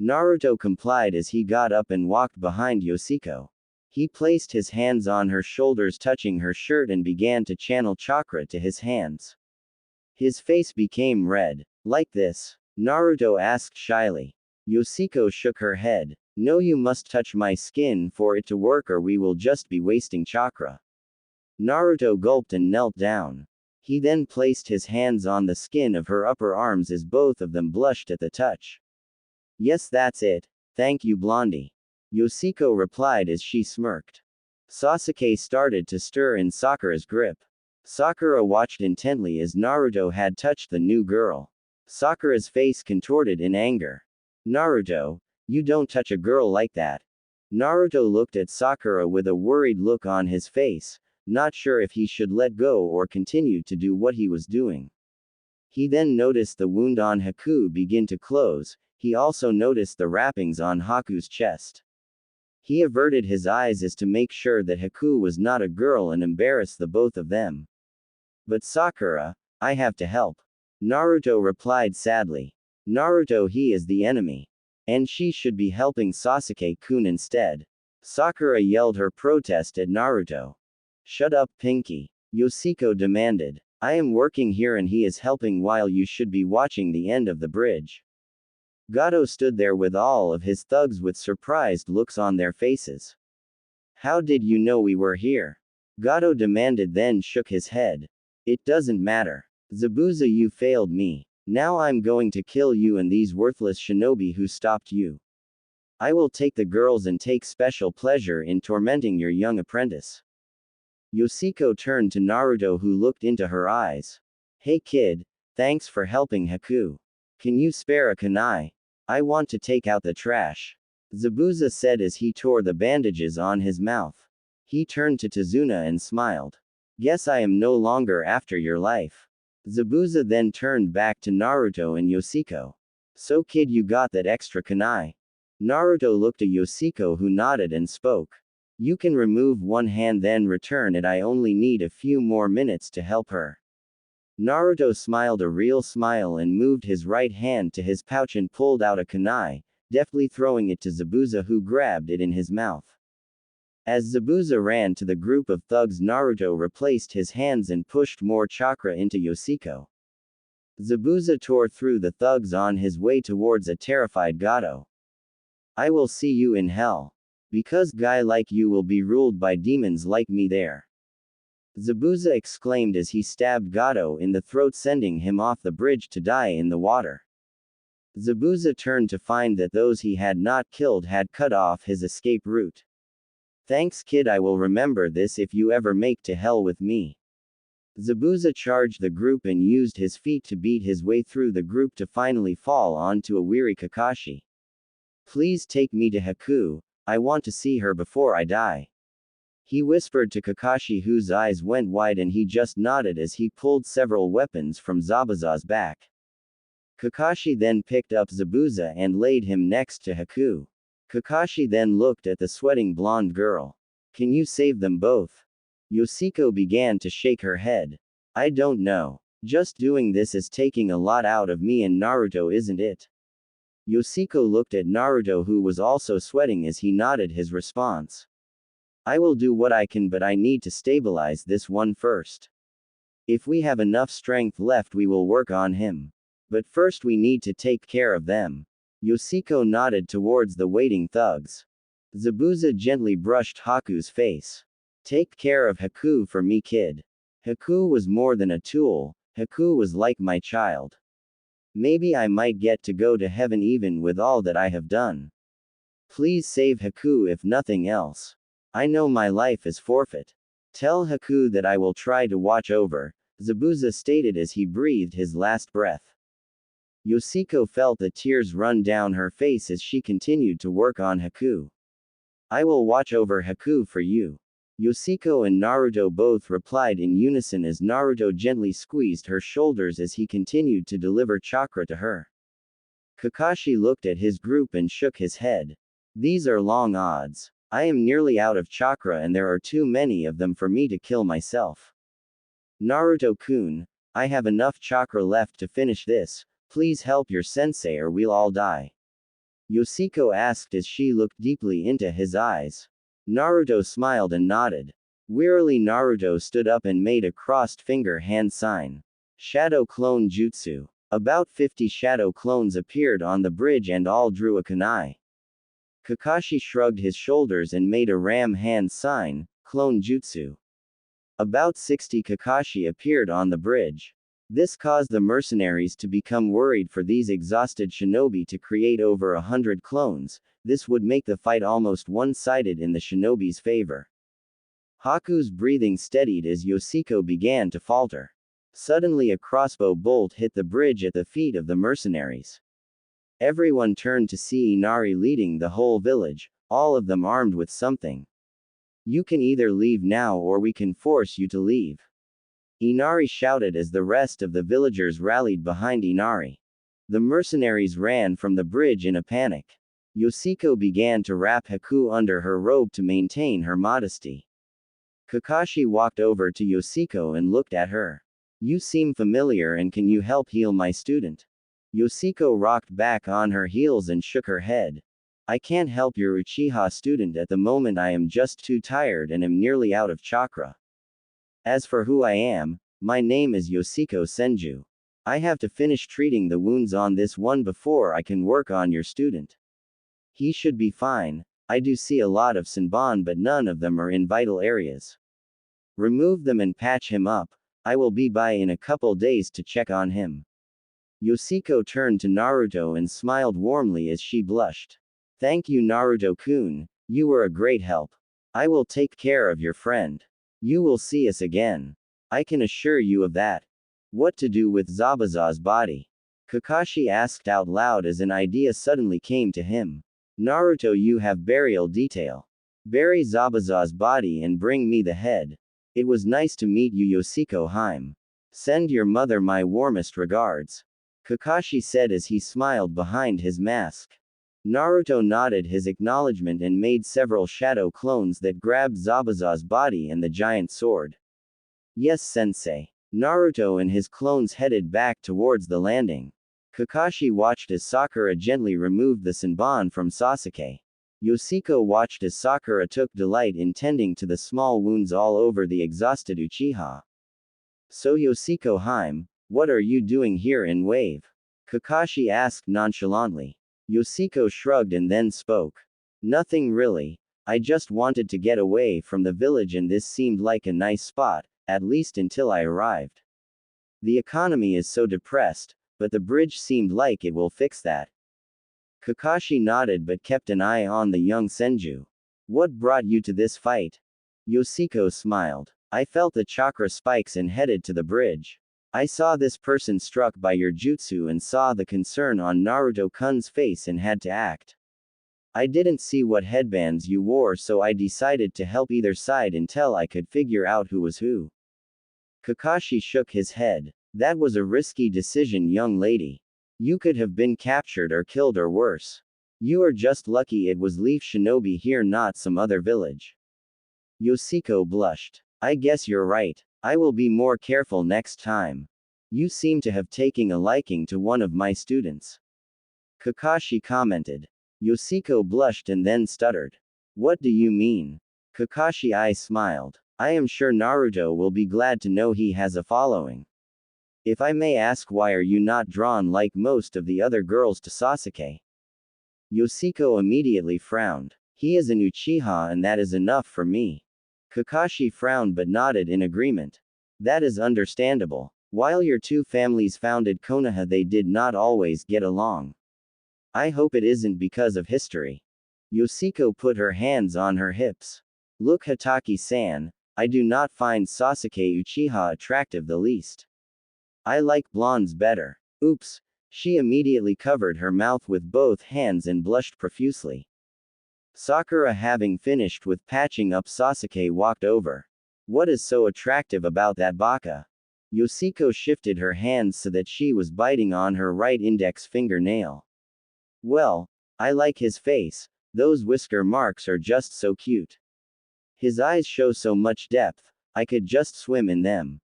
Naruto complied as he got up and walked behind Yoshiko. He placed his hands on her shoulders touching her shirt and began to channel chakra to his hands. His face became red. "Like this?" Naruto asked shyly. Yoshiko shook her head. "No, you must touch my skin for it to work or we will just be wasting chakra." Naruto gulped and knelt down. He then placed his hands on the skin of her upper arms as both of them blushed at the touch. "Yes, that's it. Thank you, Blondie," Yoshiko replied as she smirked. Sasuke started to stir in Sakura's grip. Sakura watched intently as Naruto had touched the new girl. Sakura's face contorted in anger. "Naruto, you don't touch a girl like that." Naruto looked at Sakura with a worried look on his face, not sure if he should let go or continue to do what he was doing. He then noticed the wound on Haku begin to close. He also noticed the wrappings on Haku's chest. He averted his eyes as to make sure that Haku was not a girl and embarrass the both of them. But Sakura, I have to help. Naruto replied sadly. Naruto, he is the enemy. And she should be helping Sasuke-kun instead. Sakura yelled her protest at Naruto. Shut up, Pinky. Yoshiko demanded. I am working here and he is helping while you should be watching the end of the bridge. Gato stood there with all of his thugs with surprised looks on their faces. How did you know we were here? Gato demanded, then shook his head. It doesn't matter. Zabuza, you failed me. Now I'm going to kill you and these worthless shinobi who stopped you. I will take the girls and take special pleasure in tormenting your young apprentice. Yoshiko turned to Naruto, who looked into her eyes. Hey kid, thanks for helping Haku. Can you spare a kunai? I want to take out the trash. Zabuza said as he tore the bandages on his mouth. He turned to Tazuna and smiled. Guess I am no longer after your life. Zabuza then turned back to Naruto and Yoshiko. So kid, you got that extra kunai? Naruto looked at Yoshiko, who nodded and spoke. You can remove one hand then return it. I only need a few more minutes to help her. Naruto smiled a real smile and moved his right hand to his pouch and pulled out a kunai, deftly throwing it to Zabuza, who grabbed it in his mouth. As Zabuza ran to the group of thugs, Naruto replaced his hands and pushed more chakra into Yoshiko. Zabuza tore through the thugs on his way towards a terrified Gato. I will see you in hell. Because guy like you will be ruled by demons like me there. Zabuza exclaimed as he stabbed Gato in the throat, sending him off the bridge to die in the water. Zabuza turned to find that those he had not killed had cut off his escape route. Thanks kid, I will remember this if you ever make to hell with me. Zabuza charged the group and used his feet to beat his way through the group to finally fall onto a weary Kakashi. Please take me to Haku, I want to see her before I die. He whispered to Kakashi, whose eyes went wide, and he just nodded as he pulled several weapons from Zabuza's back. Kakashi then picked up Zabuza and laid him next to Haku. Kakashi then looked at the sweating blonde girl. Can you save them both? Yoshiko began to shake her head. I don't know. Just doing this is taking a lot out of me and Naruto, isn't it? Yoshiko looked at Naruto, who was also sweating, as he nodded his response. I will do what I can, but I need to stabilize this one first. If we have enough strength left, we will work on him. But first we need to take care of them. Yoshiko nodded towards the waiting thugs. Zabuza gently brushed Haku's face. Take care of Haku for me, kid. Haku was more than a tool, Haku was like my child. Maybe I might get to go to heaven even with all that I have done. Please save Haku if nothing else. I know my life is forfeit. Tell Haku that I will try to watch over, Zabuza stated as he breathed his last breath. Yoshiko felt the tears run down her face as she continued to work on Haku. I will watch over Haku for you. Yoshiko and Naruto both replied in unison as Naruto gently squeezed her shoulders as he continued to deliver chakra to her. Kakashi looked at his group and shook his head. These are long odds. I am nearly out of chakra and there are too many of them for me to kill myself. Naruto-kun, I have enough chakra left to finish this, please help your sensei or we'll all die. Yoshiko asked as she looked deeply into his eyes. Naruto smiled and nodded. Wearily Naruto stood up and made a crossed finger hand sign. Shadow Clone Jutsu. About 50 shadow clones appeared on the bridge and all drew a kunai. Kakashi shrugged his shoulders and made a ram hand sign, clone jutsu. About 60 Kakashi appeared on the bridge. This caused the mercenaries to become worried for these exhausted shinobi to create over 100 clones. This would make the fight almost one-sided in the shinobi's favor. Haku's breathing steadied as Yoshiko began to falter. Suddenly a crossbow bolt hit the bridge at the feet of the mercenaries. Everyone turned to see Inari leading the whole village, all of them armed with something. You can either leave now or we can force you to leave. Inari shouted as the rest of the villagers rallied behind Inari. The mercenaries ran from the bridge in a panic. Yoshiko began to wrap Haku under her robe to maintain her modesty. Kakashi walked over to Yoshiko and looked at her. You seem familiar, and can you help heal my student? Yoshiko rocked back on her heels and shook her head. I can't help your Uchiha student at the moment. I am just too tired and am nearly out of chakra. As for who I am, my name is Yoshiko Senju. I have to finish treating the wounds on this one before I can work on your student. He should be fine. I do see a lot of Senbon, but none of them are in vital areas. Remove them and patch him up. I will be by in a couple days to check on him. Yoshiko turned to Naruto and smiled warmly as she blushed. Thank you, Naruto-kun. You were a great help. I will take care of your friend. You will see us again. I can assure you of that. What to do with Zabuza's body? Kakashi asked out loud as an idea suddenly came to him. Naruto, you have burial detail. Bury Zabuza's body and bring me the head. It was nice to meet you, Yoshiko Haim. Send your mother my warmest regards. Kakashi said as he smiled behind his mask. Naruto nodded his acknowledgement and made several shadow clones that grabbed Zabuza's body and the giant sword. Yes, sensei. Naruto and his clones headed back towards the landing. Kakashi watched as Sakura gently removed the Senbon from Sasuke. Yoshiko watched as Sakura took delight in tending to the small wounds all over the exhausted Uchiha. So Yoshiko Haim, what are you doing here in Wave? Kakashi asked nonchalantly. Yoshiko shrugged and then spoke. Nothing really. I just wanted to get away from the village and this seemed like a nice spot, at least until I arrived. The economy is so depressed, but the bridge seemed like it will fix that. Kakashi nodded but kept an eye on the young Senju. What brought you to this fight? Yoshiko smiled. I felt the chakra spikes and headed to the bridge. I saw this person struck by your jutsu and saw the concern on Naruto-kun's face and had to act. I didn't see what headbands you wore, so I decided to help either side until I could figure out who was who. Kakashi shook his head. That was a risky decision, young lady. You could have been captured or killed or worse. You are just lucky it was Leaf Shinobi here, not some other village. Yoshiko blushed. I guess you're right. I will be more careful next time. You seem to have taken a liking to one of my students. Kakashi commented. Yoshiko blushed and then stuttered. What do you mean? Kakashi smiled. I am sure Naruto will be glad to know he has a following. If I may ask, why are you not drawn like most of the other girls to Sasuke? Yoshiko immediately frowned. He is an Uchiha and that is enough for me. Kakashi frowned but nodded in agreement. That is understandable. While your two families founded Konoha, they did not always get along. I hope it isn't because of history. Yoshiko put her hands on her hips. Look, Hataki-san, I do not find Sasuke Uchiha attractive the least. I like blondes better. Oops. She immediately covered her mouth with both hands and blushed profusely. Sakura, having finished with patching up Sasuke, walked over. What is so attractive about that baka? Yoshiko shifted her hands so that she was biting on her right index fingernail. Well, I like his face. Those whisker marks are just so cute. His eyes show so much depth. I could just swim in them.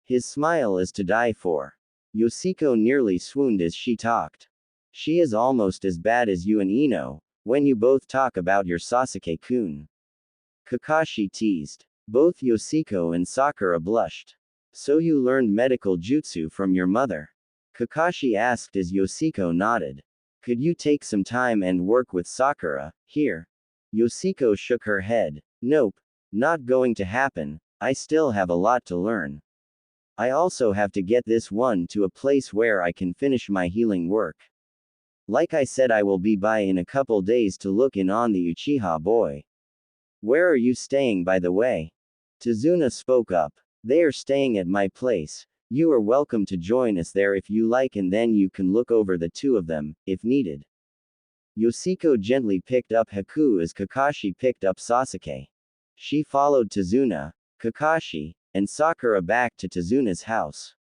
His smile is to die for. Yoshiko nearly swooned as she talked. She is almost as bad as you and Ino, when you both talk about your Sasuke-kun. Kakashi teased. Both Yoshiko and Sakura blushed. So you learned medical jutsu from your mother? Kakashi asked as Yoshiko nodded. Could you take some time and work with Sakura, here? Yoshiko shook her head. Nope. Not going to happen. I still have a lot to learn. I also have to get this one to a place where I can finish my healing work. Like I said, I will be by in a couple days to look in on the Uchiha boy. Where are you staying, by the way? Tazuna spoke up. They are staying at my place. You are welcome to join us there if you like, and then you can look over the two of them, if needed. Yoshiko gently picked up Haku as Kakashi picked up Sasuke. She followed Tazuna, Kakashi, and Sakura back to Tazuna's house.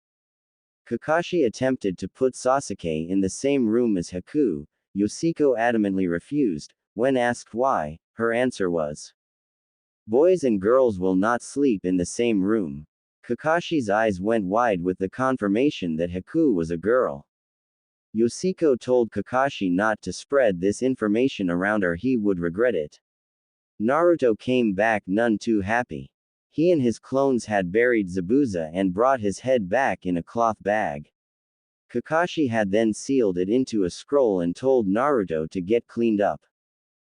Kakashi attempted to put Sasuke in the same room as Haku. Yoshiko adamantly refused. When asked why, her answer was, "Boys and girls will not sleep in the same room." Kakashi's eyes went wide with the confirmation that Haku was a girl. Yoshiko told Kakashi not to spread this information around or he would regret it. Naruto came back none too happy. He and his clones had buried Zabuza and brought his head back in a cloth bag. Kakashi had then sealed it into a scroll and told Naruto to get cleaned up.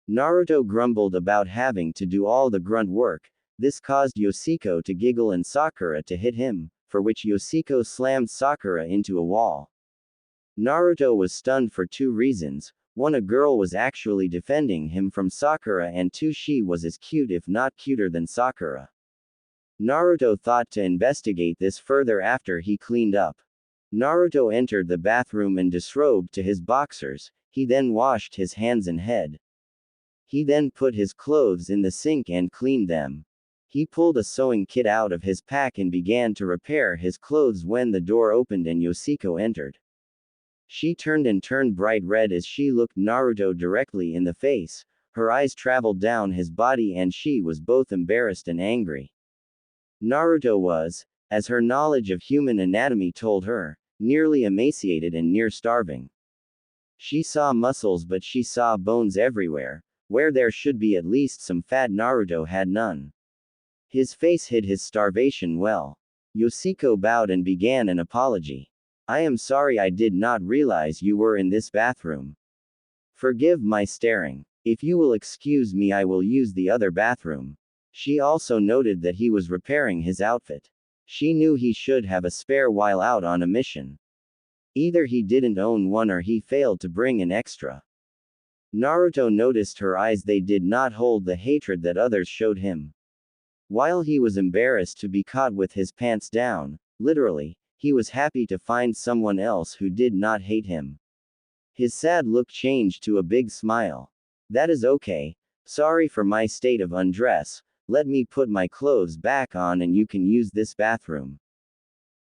Naruto grumbled about having to do all the grunt work. This caused Yoshiko to giggle and Sakura to hit him, for which Yoshiko slammed Sakura into a wall. Naruto was stunned for two reasons. One, a girl was actually defending him from Sakura, and two, she was as cute if not cuter than Sakura. Naruto thought to investigate this further after he cleaned up. Naruto entered the bathroom and disrobed to his boxers. He then washed his hands and head. He then put his clothes in the sink and cleaned them. He pulled a sewing kit out of his pack and began to repair his clothes when the door opened and Yoshiko entered. She turned bright red as she looked Naruto directly in the face. Her eyes traveled down his body and she was both embarrassed and angry. Naruto was, as her knowledge of human anatomy told her, nearly emaciated and near starving. She saw muscles but she saw bones everywhere. Where there should be at least some fat, Naruto had none. His face hid his starvation well. Yoshiko bowed and began an apology. "I am sorry, I did not realize you were in this bathroom. Forgive my staring. If you will excuse me, I will use the other bathroom." She also noted that he was repairing his outfit. She knew he should have a spare while out on a mission. Either he didn't own one or he failed to bring an extra. Naruto noticed her eyes, they did not hold the hatred that others showed him. While he was embarrassed to be caught with his pants down, literally, he was happy to find someone else who did not hate him. His sad look changed to a big smile. "That is okay. Sorry for my state of undress. Let me put my clothes back on and you can use this bathroom."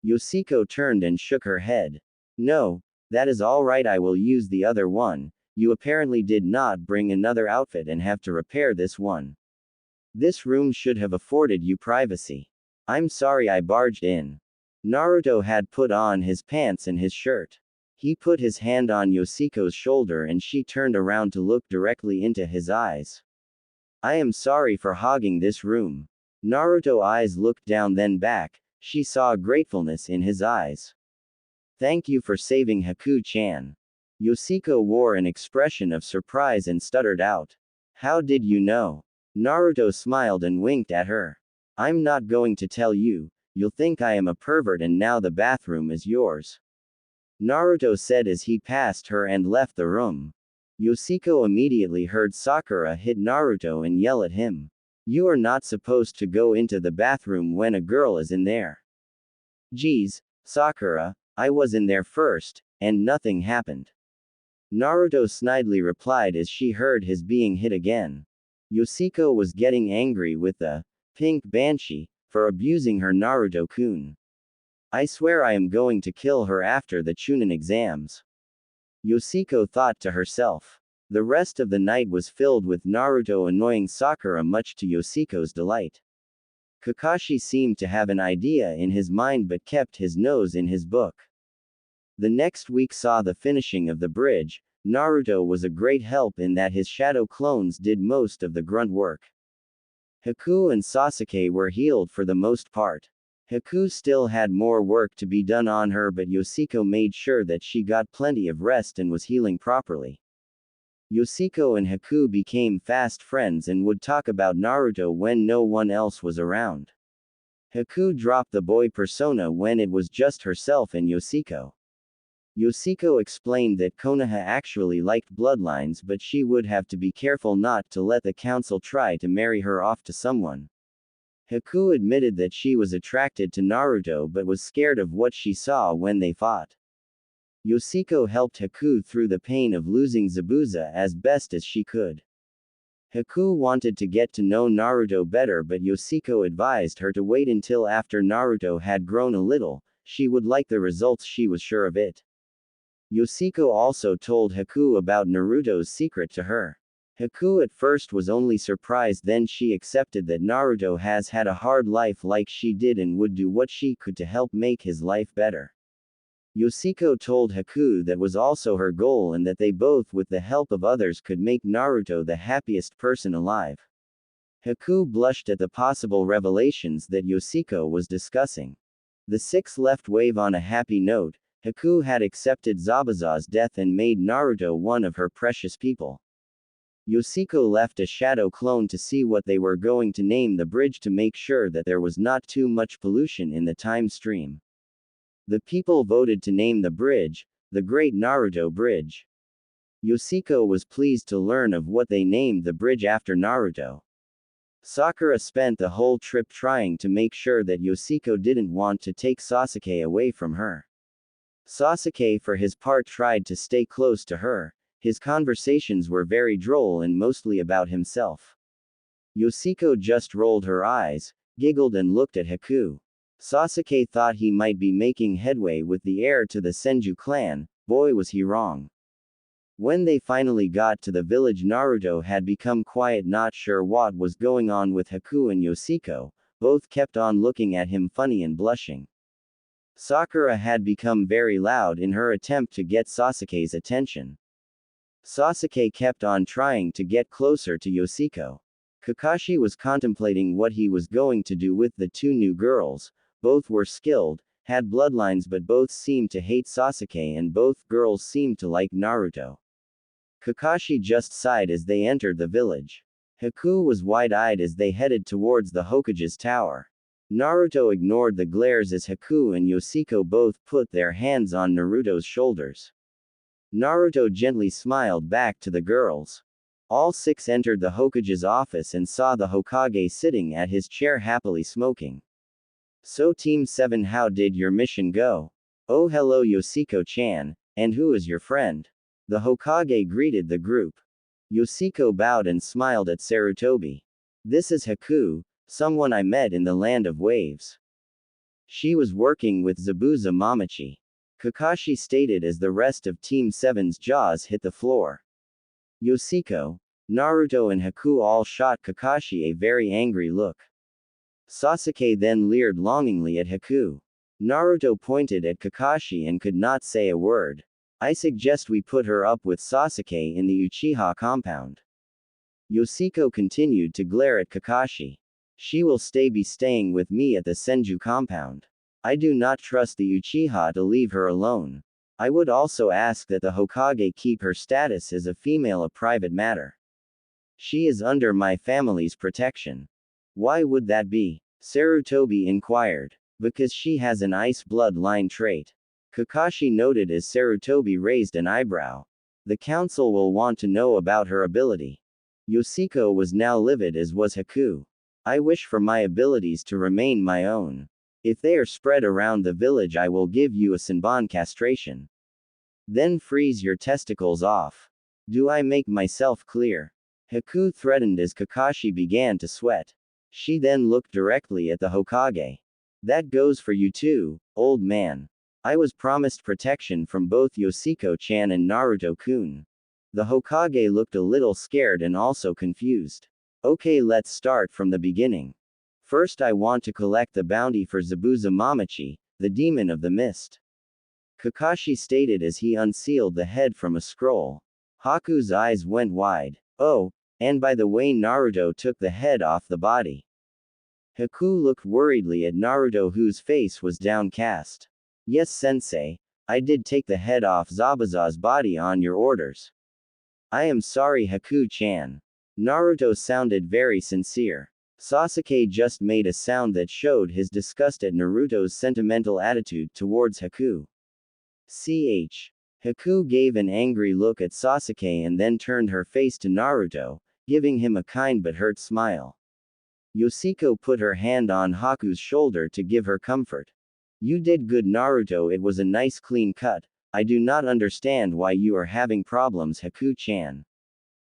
Yoshiko turned and shook her head. "No, that is all right, I will use the other one. You apparently did not bring another outfit and have to repair this one. This room should have afforded you privacy. I'm sorry I barged in." Naruto had put on his pants and his shirt. He put his hand on Yoshiko's shoulder and she turned around to look directly into his eyes. "I am sorry for hogging this room." Naruto's eyes looked down then back. She saw gratefulness in his eyes. "Thank you for saving Haku-chan." Yoshiko wore an expression of surprise and stuttered out, "How did you know?" Naruto smiled and winked at her. "I'm not going to tell you. You'll think I am a pervert and now the bathroom is yours," Naruto said as he passed her and left the room. Yoshiko immediately heard Sakura hit Naruto and yell at him, "You are not supposed to go into the bathroom when a girl is in there." "Geez, Sakura, I was in there first, and nothing happened," Naruto snidely replied as she heard his being hit again. Yoshiko was getting angry with the pink banshee for abusing her Naruto-kun. "I swear I am going to kill her after the Chunin exams," Yoshiko thought to herself. The rest of the night was filled with Naruto annoying Sakura, much to Yoshiko's delight. Kakashi seemed to have an idea in his mind but kept his nose in his book. The next week saw the finishing of the bridge. Naruto was a great help in that his shadow clones did most of the grunt work. Haku and Sasuke were healed for the most part. Haku still had more work to be done on her, but Yoshiko made sure that she got plenty of rest and was healing properly. Yoshiko and Haku became fast friends and would talk about Naruto when no one else was around. Haku dropped the boy persona when it was just herself and Yoshiko. Yoshiko explained that Konoha actually liked bloodlines, but she would have to be careful not to let the council try to marry her off to someone. Haku admitted that she was attracted to Naruto but was scared of what she saw when they fought. Yoshiko helped Haku through the pain of losing Zabuza as best as she could. Haku wanted to get to know Naruto better, but Yoshiko advised her to wait until after Naruto had grown a little. She would like the results, she was sure of it. Yoshiko also told Haku about Naruto's secret to her. Haku at first was only surprised, then she accepted that Naruto has had a hard life like she did and would do what she could to help make his life better. Yoshiko told Haku that was also her goal and that they both, with the help of others, could make Naruto the happiest person alive. Haku blushed at the possible revelations that Yoshiko was discussing. The six left Wave on a happy note. Haku had accepted Zabuza's death and made Naruto one of her precious people. Yoshiko left a shadow clone to see what they were going to name the bridge to make sure that there was not too much pollution in the time stream. The people voted to name the bridge, the Great Naruto Bridge. Yoshiko was pleased to learn of what they named the bridge after Naruto. Sakura spent the whole trip trying to make sure that Yoshiko didn't want to take Sasuke away from her. Sasuke for his part tried to stay close to her. His conversations were very droll and mostly about himself. Yoshiko just rolled her eyes, giggled and looked at Haku. Sasuke thought he might be making headway with the heir to the Senju clan. Boy, was he wrong. When they finally got to the village, Naruto had become quiet, not sure what was going on with Haku and Yoshiko. Both kept on looking at him funny and blushing. Sakura had become very loud in her attempt to get Sasuke's attention. Sasuke kept on trying to get closer to Yoshiko. Kakashi was contemplating what he was going to do with the two new girls. Both were skilled, had bloodlines, but both seemed to hate Sasuke and both girls seemed to like Naruto. Kakashi just sighed as they entered the village. Haku was wide-eyed as they headed towards the Hokage's tower. Naruto ignored the glares as Haku and Yoshiko both put their hands on Naruto's shoulders. Naruto gently smiled back to the girls. All six entered the Hokage's office and saw the Hokage sitting at his chair happily smoking. So Team 7, how did your mission go? Oh, hello Yoshiko-chan, and who is your friend? The Hokage greeted the group. Yoshiko bowed and smiled at Sarutobi. This is Haku, someone I met in the Land of Waves. She was working with Zabuza Mamachi. Kakashi stated as the rest of Team 7's jaws hit the floor. Yoshiko, Naruto and Haku all shot Kakashi a very angry look. Sasuke then leered longingly at Haku. Naruto pointed at Kakashi and could not say a word. I suggest we put her up with Sasuke in the Uchiha compound. Yoshiko continued to glare at Kakashi. She will be staying with me at the Senju compound. I do not trust the Uchiha to leave her alone. I would also ask that the Hokage keep her status as a female a private matter. She is under my family's protection. Why would that be? Sarutobi inquired. Because she has an ice blood-line trait. Kakashi noted as Sarutobi raised an eyebrow. The council will want to know about her ability. Yoshiko was now livid as was Haku. I wish for my abilities to remain my own. If they are spread around the village, I will give you a Senbon castration. Then freeze your testicles off. Do I make myself clear? Haku threatened as Kakashi began to sweat. She then looked directly at the Hokage. That goes for you too, old man. I was promised protection from both Yoshiko-chan and Naruto-kun. The Hokage looked a little scared and also confused. Okay, let's start from the beginning. First, I want to collect the bounty for Zabuza Mamachi, the demon of the mist. Kakashi stated as he unsealed the head from a scroll. Haku's eyes went wide. Oh, and by the way, Naruto took the head off the body. Haku looked worriedly at Naruto, whose face was downcast. Yes, sensei, I did take the head off Zabuza's body on your orders. I am sorry, Haku-chan. Naruto sounded very sincere. Sasuke just made a sound that showed his disgust at Naruto's sentimental attitude towards Haku. Haku gave an angry look at Sasuke and then turned her face to Naruto, giving him a kind but hurt smile. Yoshiko put her hand on Haku's shoulder to give her comfort. You did good, Naruto, it was a nice clean cut. I do not understand why you are having problems, Haku-chan.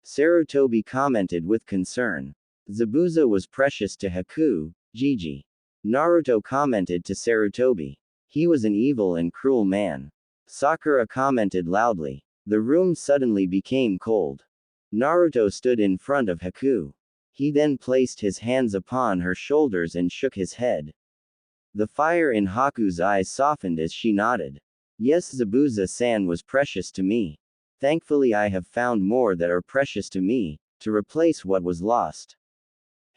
Sarutobi commented with concern. Zabuza was precious to Haku, Gigi. Naruto commented to Sarutobi. He was an evil and cruel man. Sakura commented loudly. The room suddenly became cold. Naruto stood in front of Haku. He then placed his hands upon her shoulders and shook his head. The fire in Haku's eyes softened as she nodded. Yes, Zabuza-san was precious to me. Thankfully I have found more that are precious to me, to replace what was lost.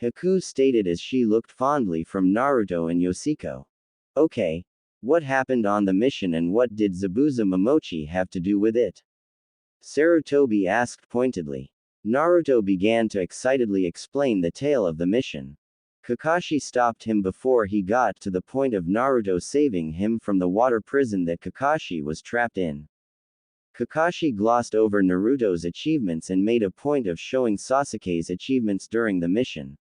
Haku stated as she looked fondly from Naruto and Yoshiko. Okay. What happened on the mission and what did Zabuza Momochi have to do with it? Sarutobi asked pointedly. Naruto began to excitedly explain the tale of the mission. Kakashi stopped him before he got to the point of Naruto saving him from the water prison that Kakashi was trapped in. Kakashi glossed over Naruto's achievements and made a point of showing Sasuke's achievements during the mission.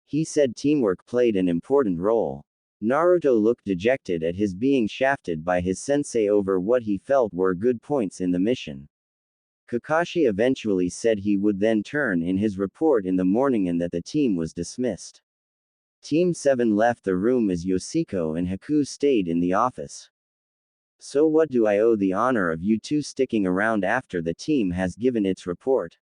He said teamwork played an important role. Naruto looked dejected at his being shafted by his sensei over what he felt were good points in the mission. Kakashi eventually said he would then turn in his report in the morning and that the team was dismissed. Team 7 left the room as Yoshiko and Haku stayed in the office. So what do I owe the honor of you two sticking around after the team has given its report?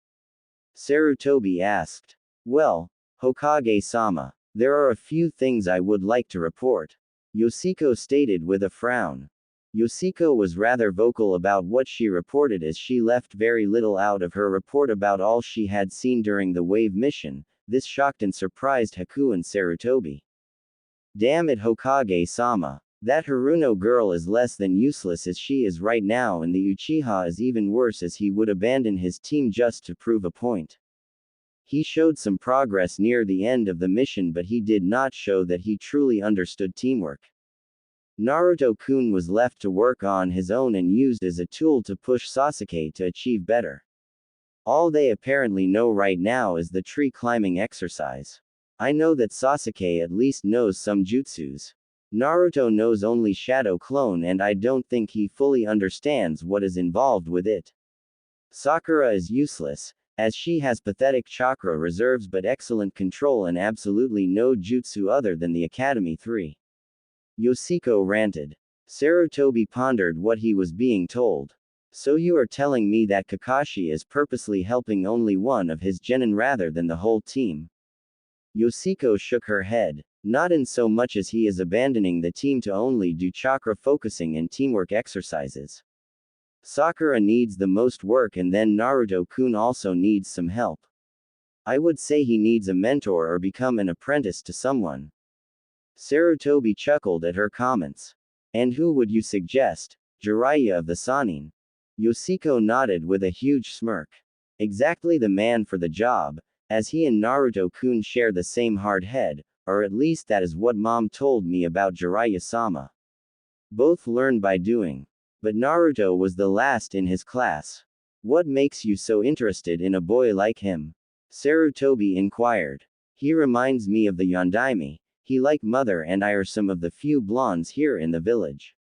Sarutobi asked. Well, Hokage-sama, there are a few things I would like to report. Yoshiko stated with a frown. Yoshiko was rather vocal about what she reported as she left very little out of her report about all she had seen during the wave mission. This shocked and surprised Haku and Sarutobi. Damn it, Hokage-sama. That Haruno girl is less than useless as she is right now, and the Uchiha is even worse as he would abandon his team just to prove a point. He showed some progress near the end of the mission, but he did not show that he truly understood teamwork. Naruto-kun was left to work on his own and used as a tool to push Sasuke to achieve better. All they apparently know right now is the tree climbing exercise. I know that Sasuke at least knows some jutsus. Naruto knows only Shadow Clone, and I don't think he fully understands what is involved with it. Sakura is useless, as she has pathetic chakra reserves but excellent control and absolutely no jutsu other than the Academy 3. Yoshiko ranted. Sarutobi pondered what he was being told. So you are telling me that Kakashi is purposely helping only one of his genin rather than the whole team? Yoshiko shook her head. Not in so much as he is abandoning the team to only do chakra focusing and teamwork exercises. Sakura needs the most work, and then Naruto-kun also needs some help. I would say he needs a mentor or become an apprentice to someone. Sarutobi chuckled at her comments. And who would you suggest? Jiraiya of the Sannin. Yoshiko nodded with a huge smirk. Exactly the man for the job, as he and Naruto-kun share the same hard head, or at least that is what mom told me about Jiraiya-sama. Both learn by doing. But Naruto was the last in his class. What makes you so interested in a boy like him? Sarutobi inquired. He reminds me of the Yondaime. He like mother and I are some of the few blondes here in the village.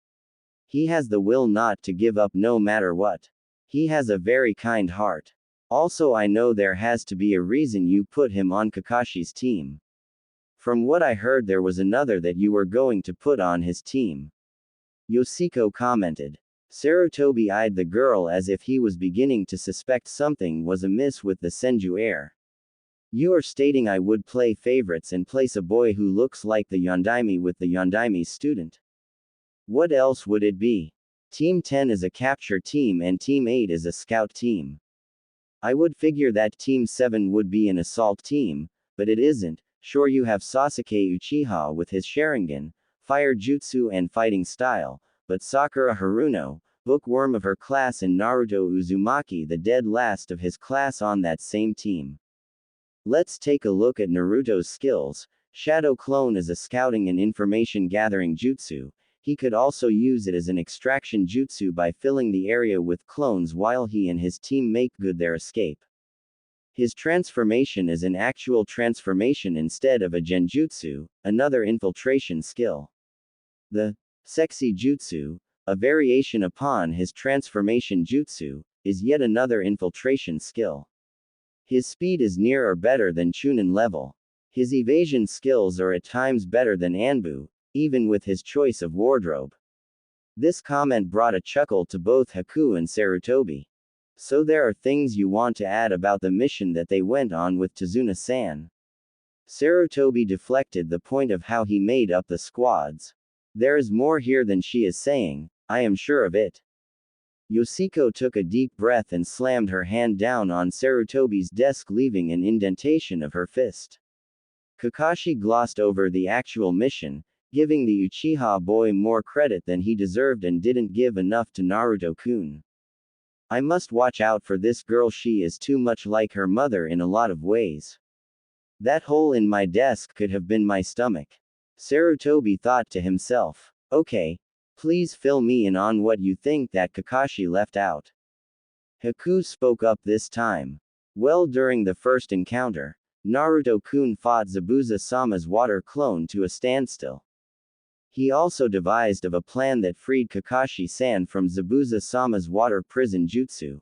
He has the will not to give up no matter what. He has a very kind heart. Also I know there has to be a reason you put him on Kakashi's team. From what I heard there was another that you were going to put on his team. Yoshiko commented. Sarutobi eyed the girl as if he was beginning to suspect something was amiss with the Senju heir. You are stating I would play favorites and place a boy who looks like the Yondaime with the Yondaime's student. What else would it be? Team 10 is a capture team and Team 8 is a scout team. I would figure that Team 7 would be an assault team, but it isn't. Sure, you have Sasuke Uchiha with his Sharingan, fire jutsu and fighting style, but Sakura Haruno, bookworm of her class, and Naruto Uzumaki, the dead last of his class, on that same team. Let's take a look at Naruto's skills. Shadow Clone is a scouting and information gathering jutsu. He could also use it as an extraction jutsu by filling the area with clones while he and his team make good their escape. His transformation is an actual transformation instead of a genjutsu, another infiltration skill. The sexy jutsu, a variation upon his transformation jutsu, is yet another infiltration skill. His speed is near or better than Chunin level. His evasion skills are at times better than Anbu, even with his choice of wardrobe. This comment brought a chuckle to both Haku and Sarutobi. So there are things you want to add about the mission that they went on with Tazuna-san. Sarutobi deflected the point of how he made up the squads. There is more here than she is saying, I am sure of it. Yoshiko took a deep breath and slammed her hand down on Sarutobi's desk, leaving an indentation of her fist. Kakashi glossed over the actual mission, giving the Uchiha boy more credit than he deserved and didn't give enough to Naruto-kun. I must watch out for this girl, she is too much like her mother in a lot of ways. That hole in my desk could have been my stomach. Sarutobi thought to himself. Okay. Please fill me in on what you think that Kakashi left out. Haku spoke up this time. Well, during the first encounter, Naruto-kun fought Zabuza-sama's water clone to a standstill. He also devised of a plan that freed Kakashi-san from Zabuza-sama's water prison jutsu.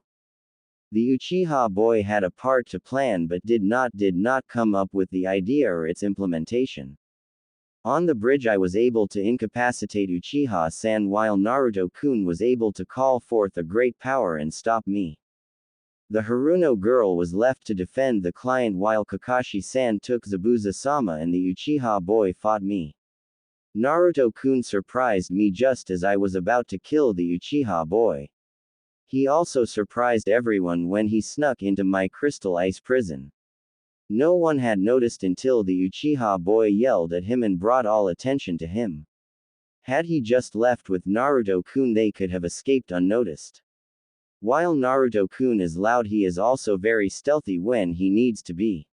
The Uchiha boy had a part to plan but did not come up with the idea or its implementation. On the bridge I was able to incapacitate Uchiha-san while Naruto-kun was able to call forth a great power and stop me. The Haruno girl was left to defend the client while Kakashi-san took Zabuza-sama and the Uchiha boy fought me. Naruto-kun surprised me just as I was about to kill the Uchiha boy. He also surprised everyone when he snuck into my crystal ice prison. No one had noticed until the Uchiha boy yelled at him and brought all attention to him. Had he just left with Naruto-kun, they could have escaped unnoticed. While Naruto-kun is loud, he is also very stealthy when he needs to be.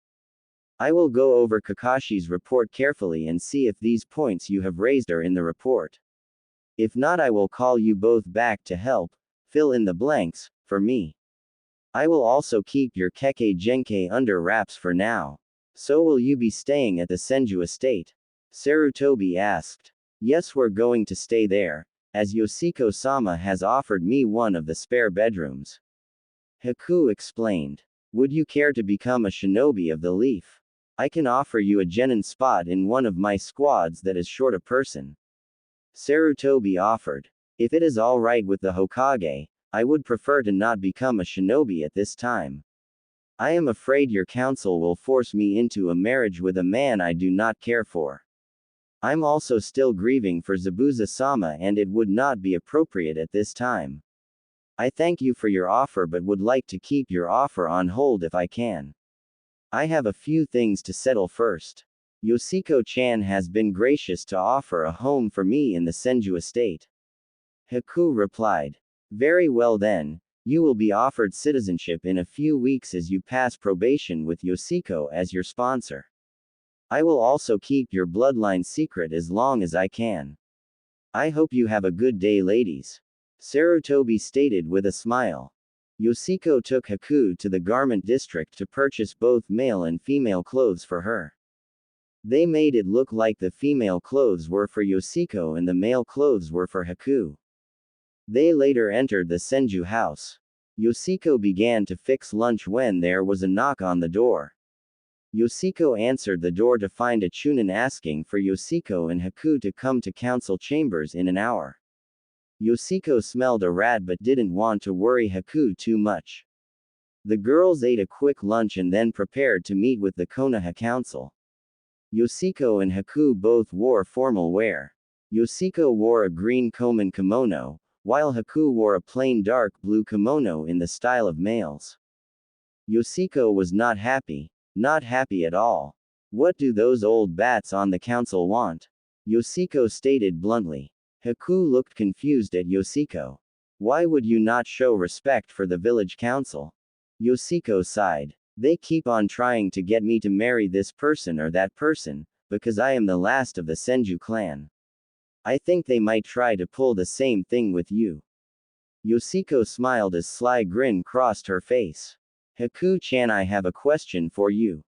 I will go over Kakashi's report carefully and see if these points you have raised are in the report. If not, I will call you both back to help fill in the blanks for me. I will also keep your Kekkei Genkai under wraps for now. So will you be staying at the Senju estate? Sarutobi asked. Yes, we're going to stay there, as Yoshiko-sama has offered me one of the spare bedrooms. Haku explained. Would you care to become a shinobi of the leaf? I can offer you a genin spot in one of my squads that is short a person. Sarutobi offered. If it is all right with the Hokage, I would prefer to not become a shinobi at this time. I am afraid your council will force me into a marriage with a man I do not care for. I'm also still grieving for Zabuza-sama and it would not be appropriate at this time. I thank you for your offer but would like to keep your offer on hold if I can. I have a few things to settle first. Yoshiko-chan has been gracious to offer a home for me in the Senju estate. Haku replied. Very well then, you will be offered citizenship in a few weeks as you pass probation with Yoshiko as your sponsor. I will also keep your bloodline secret as long as I can. I hope you have a good day, ladies. Sarutobi stated with a smile. Yoshiko took Haku to the garment district to purchase both male and female clothes for her. They made it look like the female clothes were for Yoshiko and the male clothes were for Haku. They later entered the Senju house. Yoshiko began to fix lunch when there was a knock on the door. Yoshiko answered the door to find a Chunin asking for Yoshiko and Haku to come to council chambers in an hour. Yoshiko smelled a rat but didn't want to worry Haku too much. The girls ate a quick lunch and then prepared to meet with the Konoha council. Yoshiko and Haku both wore formal wear. Yoshiko wore a green Koman kimono, while Haku wore a plain dark blue kimono in the style of males. Yoshiko was not happy at all. What do those old bats on the council want? Yoshiko stated bluntly. Haku looked confused at Yoshiko. Why would you not show respect for the village council? Yoshiko sighed. They keep on trying to get me to marry this person or that person, because I am the last of the Senju clan. I think they might try to pull the same thing with you. Yoshiko smiled as sly grin crossed her face. Haku-chan, I have a question for you.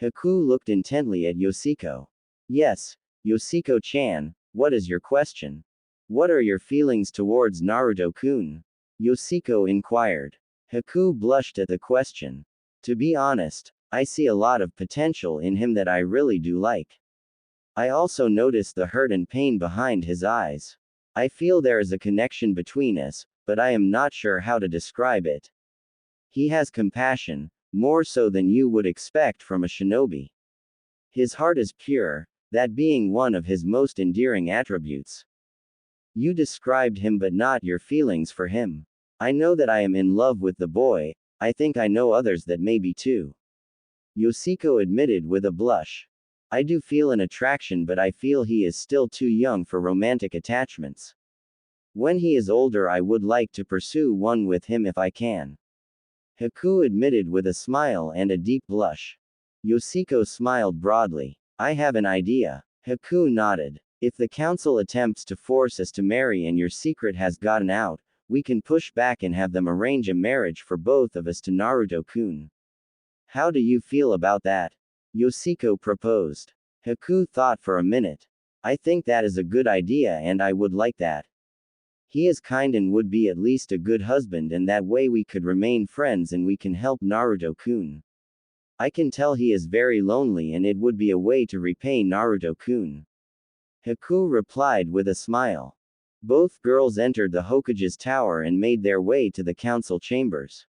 Haku looked intently at Yoshiko. Yes, Yoshiko-chan, what is your question? What are your feelings towards Naruto-kun? Yoshiko inquired. Haku blushed at the question. To be honest, I see a lot of potential in him that I really do like. I also notice the hurt and pain behind his eyes. I feel there is a connection between us, but I am not sure how to describe it. He has compassion, more so than you would expect from a shinobi. His heart is pure, that being one of his most endearing attributes. You described him but not your feelings for him. I know that I am in love with the boy, I think I know others that may be too. Yoshiko admitted with a blush. I do feel an attraction but I feel he is still too young for romantic attachments. When he is older I would like to pursue one with him if I can. Haku admitted with a smile and a deep blush. Yoshiko smiled broadly. I have an idea. Haku nodded. If the council attempts to force us to marry and your secret has gotten out, we can push back and have them arrange a marriage for both of us to Naruto-kun. How do you feel about that? Yoshiko proposed. Haku thought for a minute. I think that is a good idea and I would like that. He is kind and would be at least a good husband and that way we could remain friends and we can help Naruto-kun. I can tell he is very lonely and it would be a way to repay Naruto-kun. Haku replied with a smile. Both girls entered the Hokage's tower and made their way to the council chambers.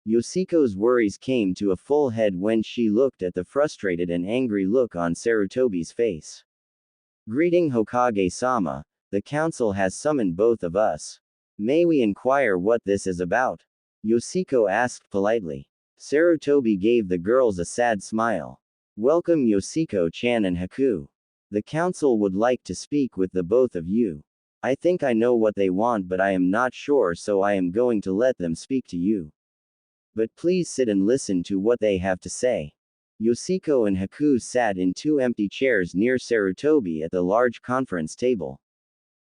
Yoshiko's worries came to a full head when she looked at the frustrated and angry look on Sarutobi's face. Greeting Hokage-sama, the council has summoned both of us. May we inquire what this is about? Yoshiko asked politely. Sarutobi gave the girls a sad smile. Welcome Yoshiko-chan and Haku. The council would like to speak with the both of you. I think I know what they want but I am not sure so I am going to let them speak to you. But please sit and listen to what they have to say. Yoshiko and Haku sat in two empty chairs near Sarutobi at the large conference table.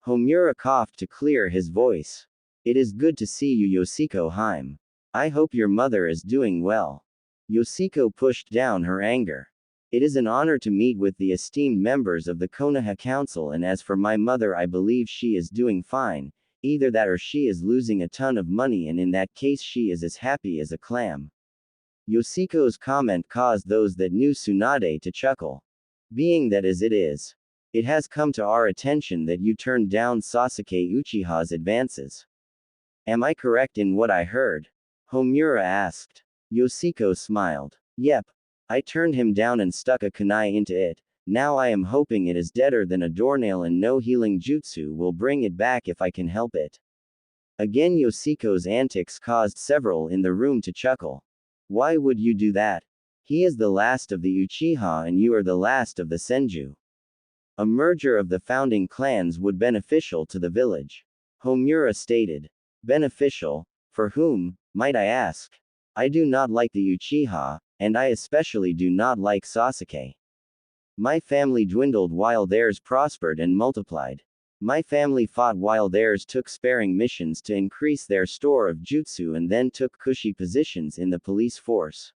Homura coughed to clear his voice. It is good to see you Yoshiko-hime. I hope your mother is doing well. Yoshiko pushed down her anger. It is an honor to meet with the esteemed members of the Konoha Council and as for my mother I believe she is doing fine, either that or she is losing a ton of money and in that case she is as happy as a clam. Yoshiko's comment caused those that knew Tsunade to chuckle. Being that as it is, it has come to our attention that you turned down Sasuke Uchiha's advances. Am I correct in what I heard? Homura asked. Yoshiko smiled. Yep. I turned him down and stuck a kunai into it, now I am hoping it is deader than a doornail and no healing jutsu will bring it back if I can help it. Again Yoshiko's antics caused several in the room to chuckle. Why would you do that? He is the last of the Uchiha and you are the last of the Senju. A merger of the founding clans would be beneficial to the village. Homura stated. Beneficial? For whom, might I ask? I do not like the Uchiha, and I especially do not like Sasuke. My family dwindled while theirs prospered and multiplied. My family fought while theirs took sparing missions to increase their store of jutsu and then took cushy positions in the police force.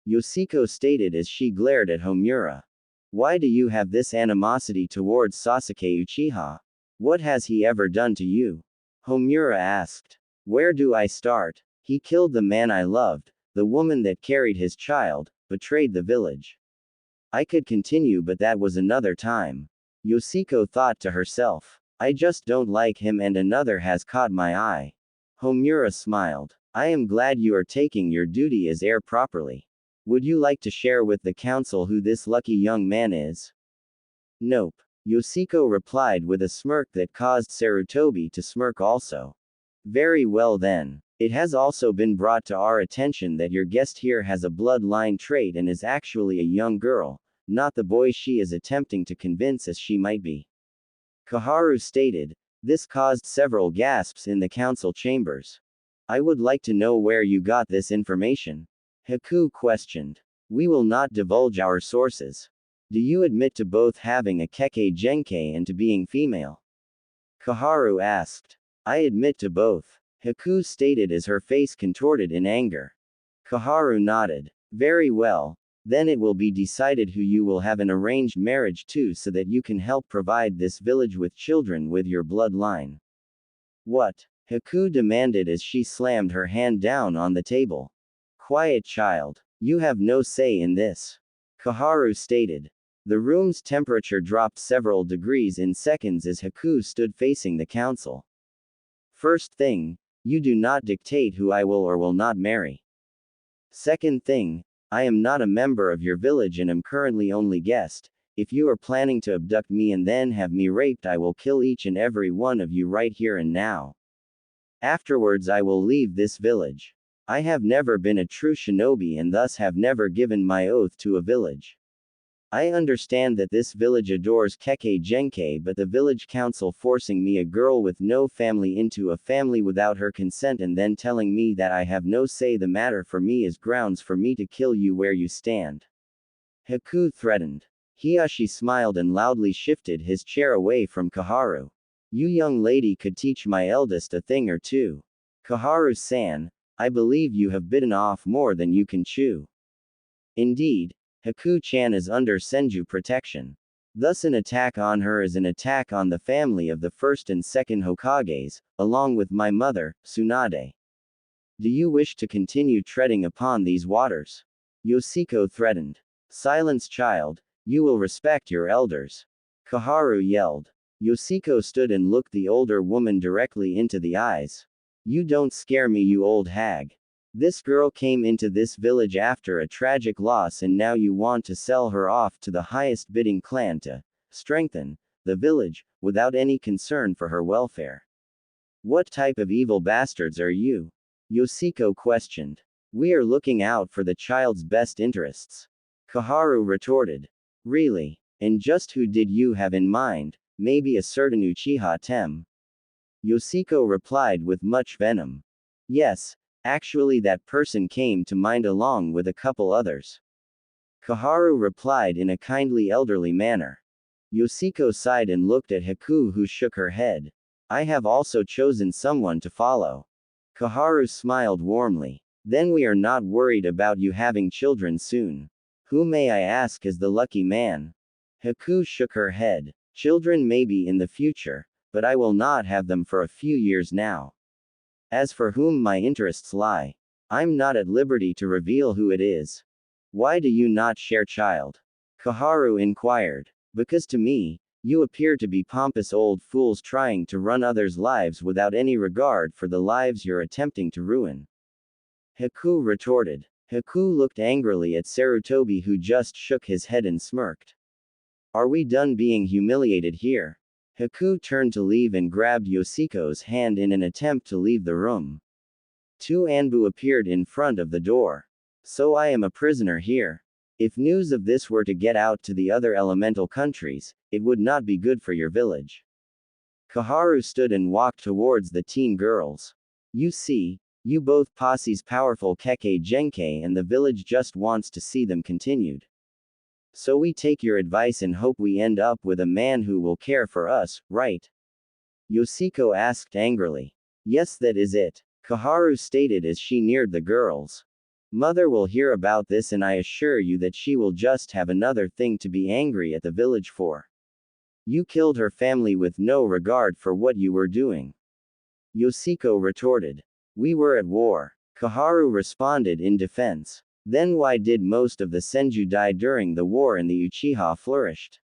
Yoshiko stated as she glared at Homura. Why do you have this animosity towards Sasuke Uchiha? What has he ever done to you? Homura asked. Where do I start? He killed the man I loved, the woman that carried his child, betrayed the village. I could continue but that was another time. Yoshiko thought to herself. I just don't like him and another has caught my eye. Homura smiled. I am glad you are taking your duty as heir properly. Would you like to share with the council who this lucky young man is? Nope. Yoshiko replied with a smirk that caused Sarutobi to smirk also. Very well then. It has also been brought to our attention that your guest here has a bloodline trait and is actually a young girl, not the boy she is attempting to convince us she might be. Kaharu stated. This caused several gasps in the council chambers. I would like to know where you got this information. Haku questioned. We will not divulge our sources. Do you admit to both having a keke genkai and to being female? Kaharu asked. I admit to both. Haku stated as her face contorted in anger. Kaharu nodded. Very well. Then it will be decided who you will have an arranged marriage to so that you can help provide this village with children with your bloodline. What? Haku demanded as she slammed her hand down on the table. Quiet child. You have no say in this. Koharu stated. The room's temperature dropped several degrees in seconds as Haku stood facing the council. First thing, you do not dictate who I will or will not marry. Second thing, I am not a member of your village and am currently only guest. If you are planning to abduct me and then have me raped, I will kill each and every one of you right here and now. Afterwards I will leave this village. I have never been a true shinobi and thus have never given my oath to a village. I understand that this village adores Kekkei Genkei, but the village council forcing me, a girl with no family, into a family without her consent and then telling me that I have no say the matter for me is grounds for me to kill you where you stand. Haku threatened. Hiyashi smiled and loudly shifted his chair away from Koharu. You young lady could teach my eldest a thing or two. Koharu-san, I believe you have bitten off more than you can chew. Indeed, Haku-chan is under Senju protection. Thus an attack on her is an attack on the family of the first and second Hokages, along with my mother, Tsunade. Do you wish to continue treading upon these waters? Yoshiko threatened. Silence, child, you will respect your elders. Koharu yelled. Yoshiko stood and looked the older woman directly into the eyes. You don't scare me, you old hag. This girl came into this village after a tragic loss and now you want to sell her off to the highest bidding clan to strengthen the village, without any concern for her welfare. What type of evil bastards are you? Yoshiko questioned. We are looking out for the child's best interests. Koharu retorted. Really? And just who did you have in mind? Maybe a certain Uchiha Tem? Yoshiko replied with much venom. Yes. Actually, that person came to mind along with a couple others. Koharu replied in a kindly elderly manner. Yoshiko sighed and looked at Haku, who shook her head. I have also chosen someone to follow. Koharu smiled warmly. Then we are not worried about you having children soon. Who may I ask is the lucky man? Haku shook her head. Children may be in the future, but I will not have them for a few years now. As for whom my interests lie, I'm not at liberty to reveal who it is. Why do you not share, child? Koharu inquired. Because to me, you appear to be pompous old fools trying to run others' lives without any regard for the lives you're attempting to ruin. Haku retorted. Haku looked angrily at Sarutobi, who just shook his head and smirked. Are we done being humiliated here? Haku turned to leave and grabbed Yoshiko's hand in an attempt to leave the room. Two Anbu appeared in front of the door. So I am a prisoner here. If news of this were to get out to the other elemental countries, it would not be good for your village. Koharu stood and walked towards the teen girls. You see, you both posse's powerful Kekkei Genkei and the village just wants to see them continued. So we take your advice and hope we end up with a man who will care for us, right? Yoshiko asked angrily. Yes, that is it, Koharu stated as she neared the girls. Mother will hear about this and I assure you that she will just have another thing to be angry at the village for. You killed her family with no regard for what you were doing. Yoshiko retorted. We were at war. Koharu responded in defense. Then why did most of the Senju die during the war and the Uchiha flourished?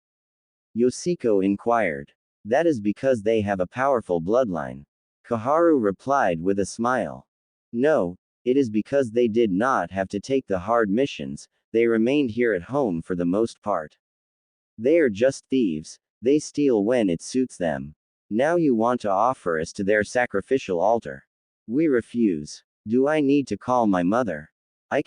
Yoshiko inquired. That is because they have a powerful bloodline. Koharu replied with a smile. No, it is because they did not have to take the hard missions, they remained here at home for the most part. They are just thieves, they steal when it suits them. Now you want to offer us to their sacrificial altar. We refuse. Do I need to call my mother? I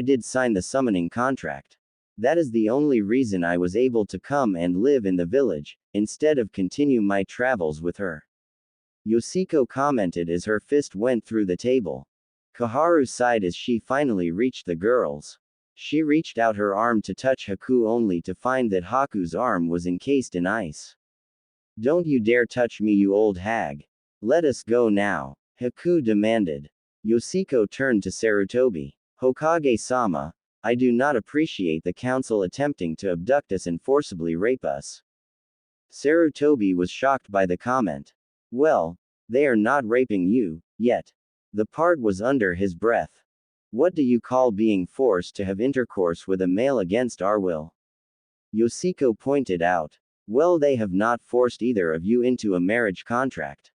did sign the summoning contract. That is the only reason I was able to come and live in the village, instead of continue my travels with her. Yoshiko commented as her fist went through the table. Koharu sighed as she finally reached the girls. She reached out her arm to touch Haku only to find that Haku's arm was encased in ice. Don't you dare touch me, you old hag. Let us go now, Haku demanded. Yoshiko turned to Sarutobi. Hokage-sama, I do not appreciate the council attempting to abduct us and forcibly rape us. Sarutobi was shocked by the comment. Well, they are not raping you, yet. The part was under his breath. What do you call being forced to have intercourse with a male against our will? Yoshiko pointed out. Well, they have not forced either of you into a marriage contract.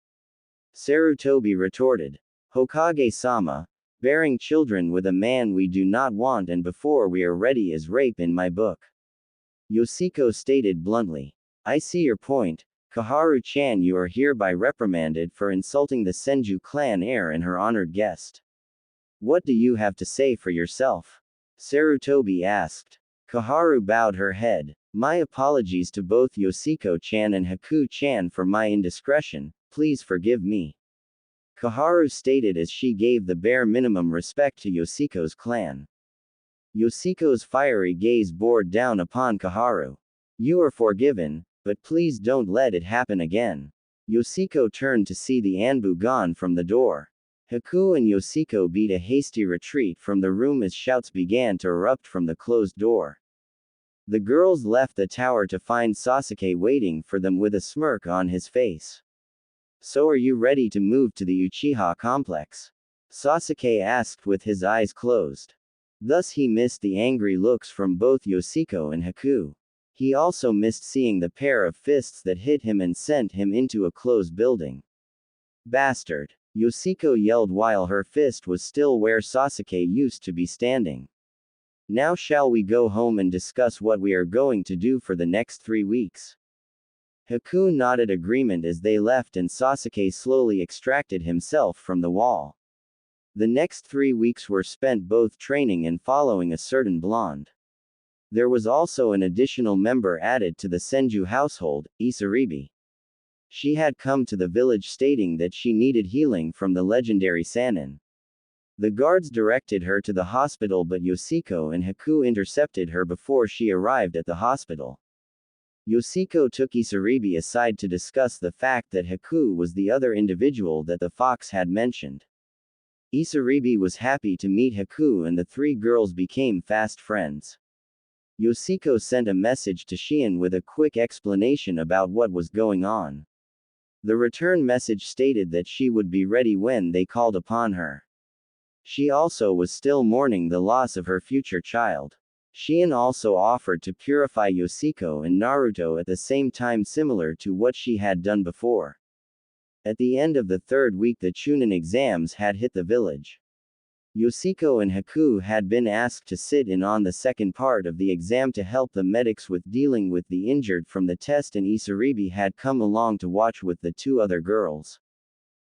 Sarutobi retorted. Hokage-sama, bearing children with a man we do not want and before we are ready is rape in my book. Yoshiko stated bluntly. I see your point, Kaharu-chan. You are hereby reprimanded for insulting the Senju clan heir and her honored guest. What do you have to say for yourself? Sarutobi asked. Kaharu bowed her head. My apologies to both Yoshiko-chan and Haku-chan for my indiscretion, please forgive me. Kaharu stated as she gave the bare minimum respect to Yoshiko's clan. Yoshiko's fiery gaze bored down upon Kaharu. You are forgiven, but please don't let it happen again. Yoshiko turned to see the Anbu gone from the door. Haku and Yoshiko beat a hasty retreat from the room as shouts began to erupt from the closed door. The girls left the tower to find Sasuke waiting for them with a smirk on his face. So are you ready to move to the Uchiha complex? Sasuke asked with his eyes closed. Thus he missed the angry looks from both Yoshiko and Haku. He also missed seeing the pair of fists that hit him and sent him into a closed building. Bastard! Yoshiko yelled while her fist was still where Sasuke used to be standing. Now shall we go home and discuss what we are going to do for the next 3 weeks? Haku nodded agreement as they left and Sasuke slowly extracted himself from the wall. The next 3 weeks were spent both training and following a certain blonde. There was also an additional member added to the Senju household, Isaribi. She had come to the village stating that she needed healing from the legendary Sannin. The guards directed her to the hospital, but Yoshiko and Haku intercepted her before she arrived at the hospital. Yoshiko took Isaribi aside to discuss the fact that Haku was the other individual that the fox had mentioned. Isaribi was happy to meet Haku and the three girls became fast friends. Yoshiko sent a message to Shion with a quick explanation about what was going on. The return message stated that she would be ready when they called upon her. She also was still mourning the loss of her future child. Shion also offered to purify Yoshiko and Naruto at the same time, similar to what she had done before. At the end of the 3rd week, the Chunin exams had hit the village. Yoshiko and Haku had been asked to sit in on the second part of the exam to help the medics with dealing with the injured from the test, and Isaribi had come along to watch with the 2 other girls.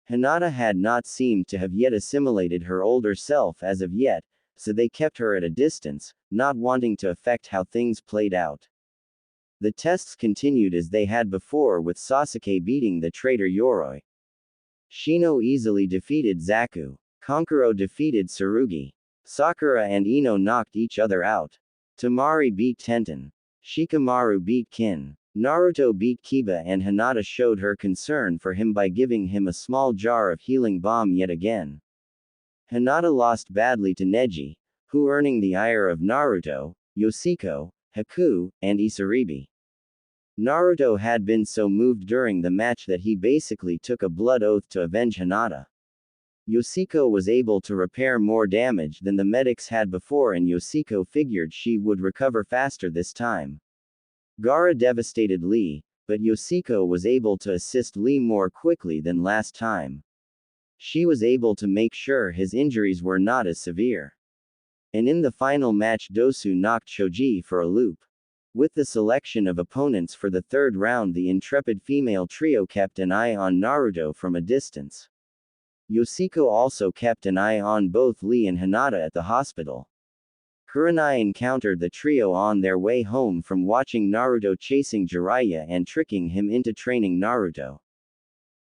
Hinata had not seemed to have yet assimilated her older self as of yet, so they kept her at a distance, not wanting to affect how things played out. The tests continued as they had before, with Sasuke beating the traitor Yoroi. Shino easily defeated Zaku. Kankuro defeated Tsurugi. Sakura and Ino knocked each other out. Tamari beat Tenten. Shikamaru beat Kin. Naruto beat Kiba, and Hinata showed her concern for him by giving him a small jar of healing balm yet again. Hinata lost badly to Neji, who earning the ire of Naruto, Yoshiko, Haku, and Isaribi. Naruto had been so moved during the match that he basically took a blood oath to avenge Hinata. Yoshiko was able to repair more damage than the medics had before, and Yoshiko figured she would recover faster this time. Gaara devastated Lee, but Yoshiko was able to assist Lee more quickly than last time. She was able to make sure his injuries were not as severe. And in the final match, Dosu knocked Shoji for a loop. With the selection of opponents for the 3rd round, the intrepid female trio kept an eye on Naruto from a distance. Yoshiko also kept an eye on both Lee and Hinata at the hospital. Kurenai encountered the trio on their way home from watching Naruto chasing Jiraiya and tricking him into training Naruto.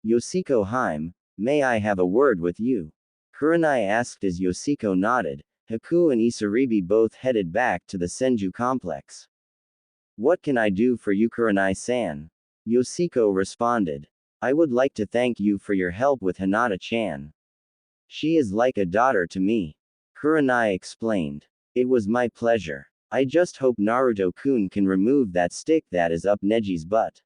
Yoshiko Haim, may I have a word with you? Kurenai asked as Yoshiko nodded. Haku and Isaribi both headed back to the Senju complex. What can I do for you, Kurenai-san? Yoshiko responded. I would like to thank you for your help with Hinata-chan. She is like a daughter to me. Kurenai explained. It was my pleasure. I just hope Naruto-kun can remove that stick that is up Neji's butt.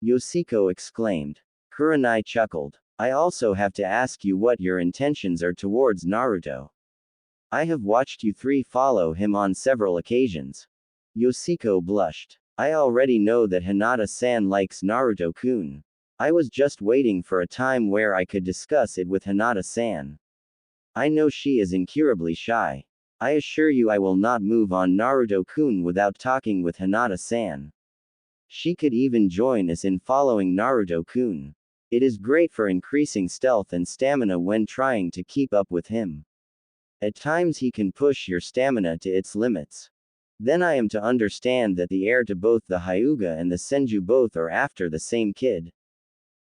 Yoshiko exclaimed. Kurenai chuckled. I also have to ask you what your intentions are towards Naruto. I have watched you three follow him on several occasions. Yoshiko blushed. I already know that Hinata-san likes Naruto-kun. I was just waiting for a time where I could discuss it with Hinata-san. I know she is incurably shy. I assure you I will not move on Naruto-kun without talking with Hinata-san. She could even join us in following Naruto-kun. It is great for increasing stealth and stamina when trying to keep up with him. At times he can push your stamina to its limits. Then I am to understand that the heir to both the Hyuga and the Senju both are after the same kid?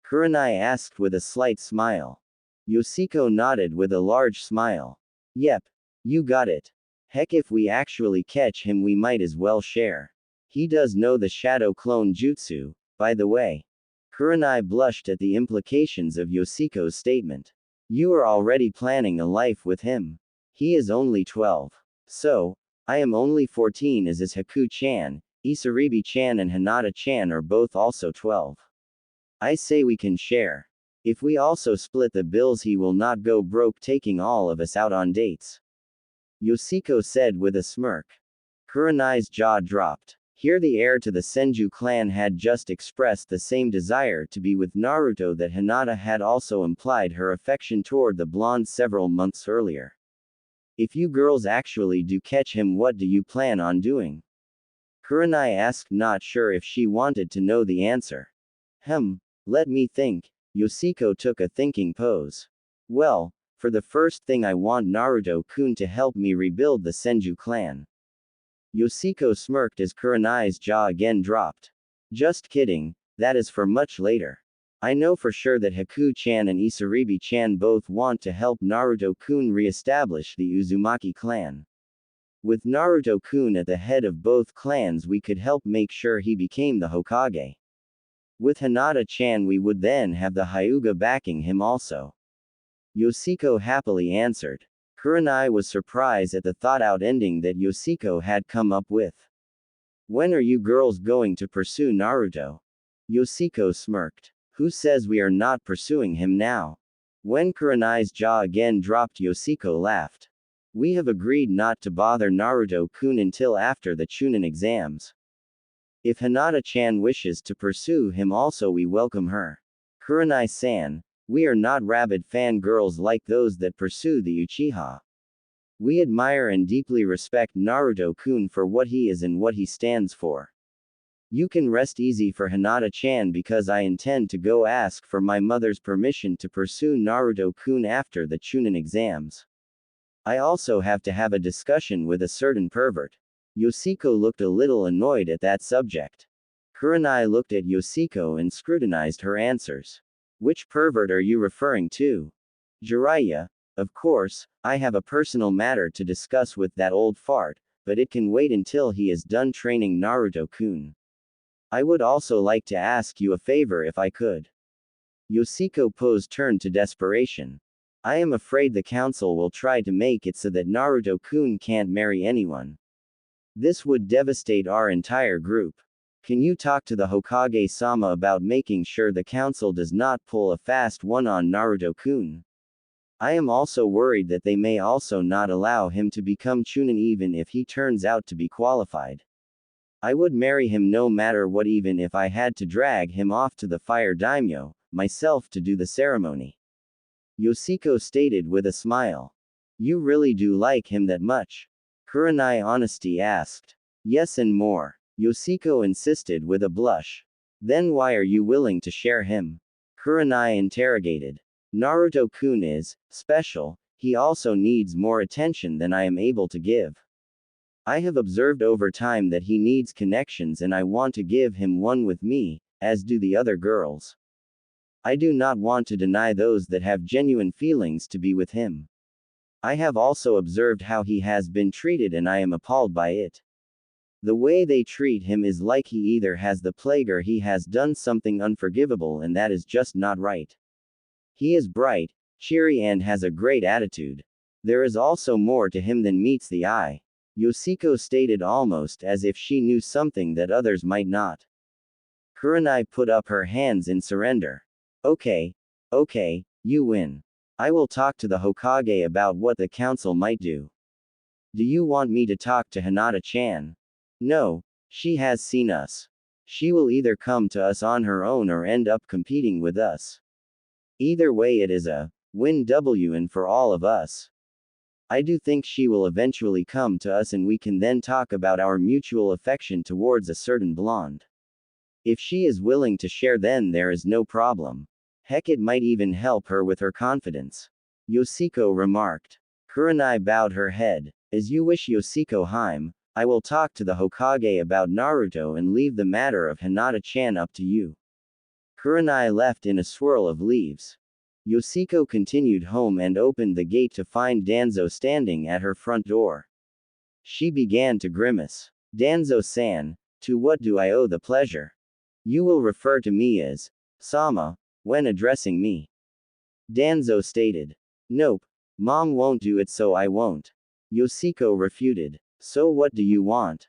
Kurenai asked with a slight smile. Yoshiko nodded with a large smile. Yep. You got it. Heck, if we actually catch him we might as well share. He does know the shadow clone jutsu, by the way. Kurenai blushed at the implications of Yoshiko's statement. You are already planning a life with him. He is only 12. So, I am only 14 as is Haku-chan, Isaribi-chan and Hinata-chan are both also 12. I say we can share. If we also split the bills he will not go broke taking all of us out on dates. Yoshiko said with a smirk. Kurenai's jaw dropped. Here the heir to the Senju clan had just expressed the same desire to be with Naruto that Hinata had also implied her affection toward the blonde several months earlier. If you girls actually do catch him, what do you plan on doing? Kurenai asked, not sure if she wanted to know the answer. Let me think. Yoshiko took a thinking pose. Well, for the first thing I want Naruto-kun to help me rebuild the Senju clan. Yoshiko smirked as Kurenai's jaw again dropped. Just kidding, that is for much later. I know for sure that Haku-chan and Isaribi-chan both want to help Naruto-kun re-establish the Uzumaki clan. With Naruto-kun at the head of both clans we could help make sure he became the Hokage. With Hinata-chan we would then have the Hyuga backing him also. Yoshiko happily answered. Kurenai was surprised at the thought-out ending that Yoshiko had come up with. When are you girls going to pursue Naruto? Yoshiko smirked. Who says we are not pursuing him now? When Kurenai's jaw again dropped, Yoshiko laughed. We have agreed not to bother Naruto-kun until after the Chunin exams. If Hinata-chan wishes to pursue him also we welcome her. Kurenai-san, we are not rabid fangirls like those that pursue the Uchiha. We admire and deeply respect Naruto-kun for what he is and what he stands for. You can rest easy for Hinata-chan because I intend to go ask for my mother's permission to pursue Naruto-kun after the Chunin exams. I also have to have a discussion with a certain pervert. Yoshiko looked a little annoyed at that subject. Kurenai looked at Yoshiko and scrutinized her answers. Which pervert are you referring to? Jiraiya. Of course, I have a personal matter to discuss with that old fart, but it can wait until he is done training Naruto-kun. I would also like to ask you a favor if I could. Yoshiko pose turned to desperation. I am afraid the council will try to make it so that Naruto-kun can't marry anyone. This would devastate our entire group. Can you talk to the Hokage-sama about making sure the council does not pull a fast one on Naruto-kun? I am also worried that they may also not allow him to become Chunin even if he turns out to be qualified. I would marry him no matter what, even if I had to drag him off to the fire daimyo, myself, to do the ceremony. Yoshiko stated with a smile. You really do like him that much? Kurenai honesty asked. Yes, and more. Yoshiko insisted with a blush. Then why are you willing to share him? Kurenai interrogated. Naruto-kun is special, he also needs more attention than I am able to give. I have observed over time that he needs connections and I want to give him one with me, as do the other girls. I do not want to deny those that have genuine feelings to be with him. I have also observed how he has been treated and I am appalled by it. The way they treat him is like he either has the plague or he has done something unforgivable, and that is just not right. He is bright, cheery and has a great attitude. There is also more to him than meets the eye. Yoshiko stated almost as if she knew something that others might not. Kurenai put up her hands in surrender. Okay, you win. I will talk to the Hokage about what the council might do. Do you want me to talk to Hinata-chan? No, she has seen us. She will either come to us on her own or end up competing with us. Either way, it is a win-win for all of us. I do think she will eventually come to us and we can then talk about our mutual affection towards a certain blonde. If she is willing to share, then there is no problem. Heck, it might even help her with her confidence. Yoshiko remarked. Kurenai bowed her head. As you wish, Yoshiko Haim. I will talk to the Hokage about Naruto and leave the matter of Hinata-chan up to you. Kurenai left in a swirl of leaves. Yoshiko continued home and opened the gate to find Danzo standing at her front door. She began to grimace. Danzo-san, to what do I owe the pleasure? You will refer to me as Sama when addressing me. Danzo stated. Nope, Mom won't do it, so I won't. Yoshiko refuted. So what do you want?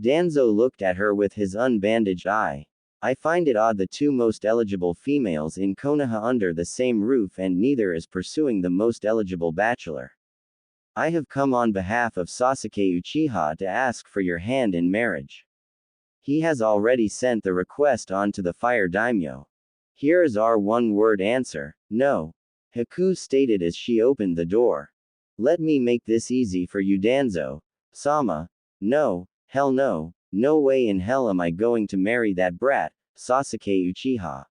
Danzo looked at her with his unbandaged eye. I find it odd the two most eligible females in Konoha under the same roof and neither is pursuing the most eligible bachelor. I have come on behalf of Sasuke Uchiha to ask for your hand in marriage. He has already sent the request on to the Fire Daimyo. Here is our one-word answer, no. Haku stated as she opened the door. Let me make this easy for you, Danzo. Sama. No, hell no, no way in hell am I going to marry that brat, Sasuke Uchiha.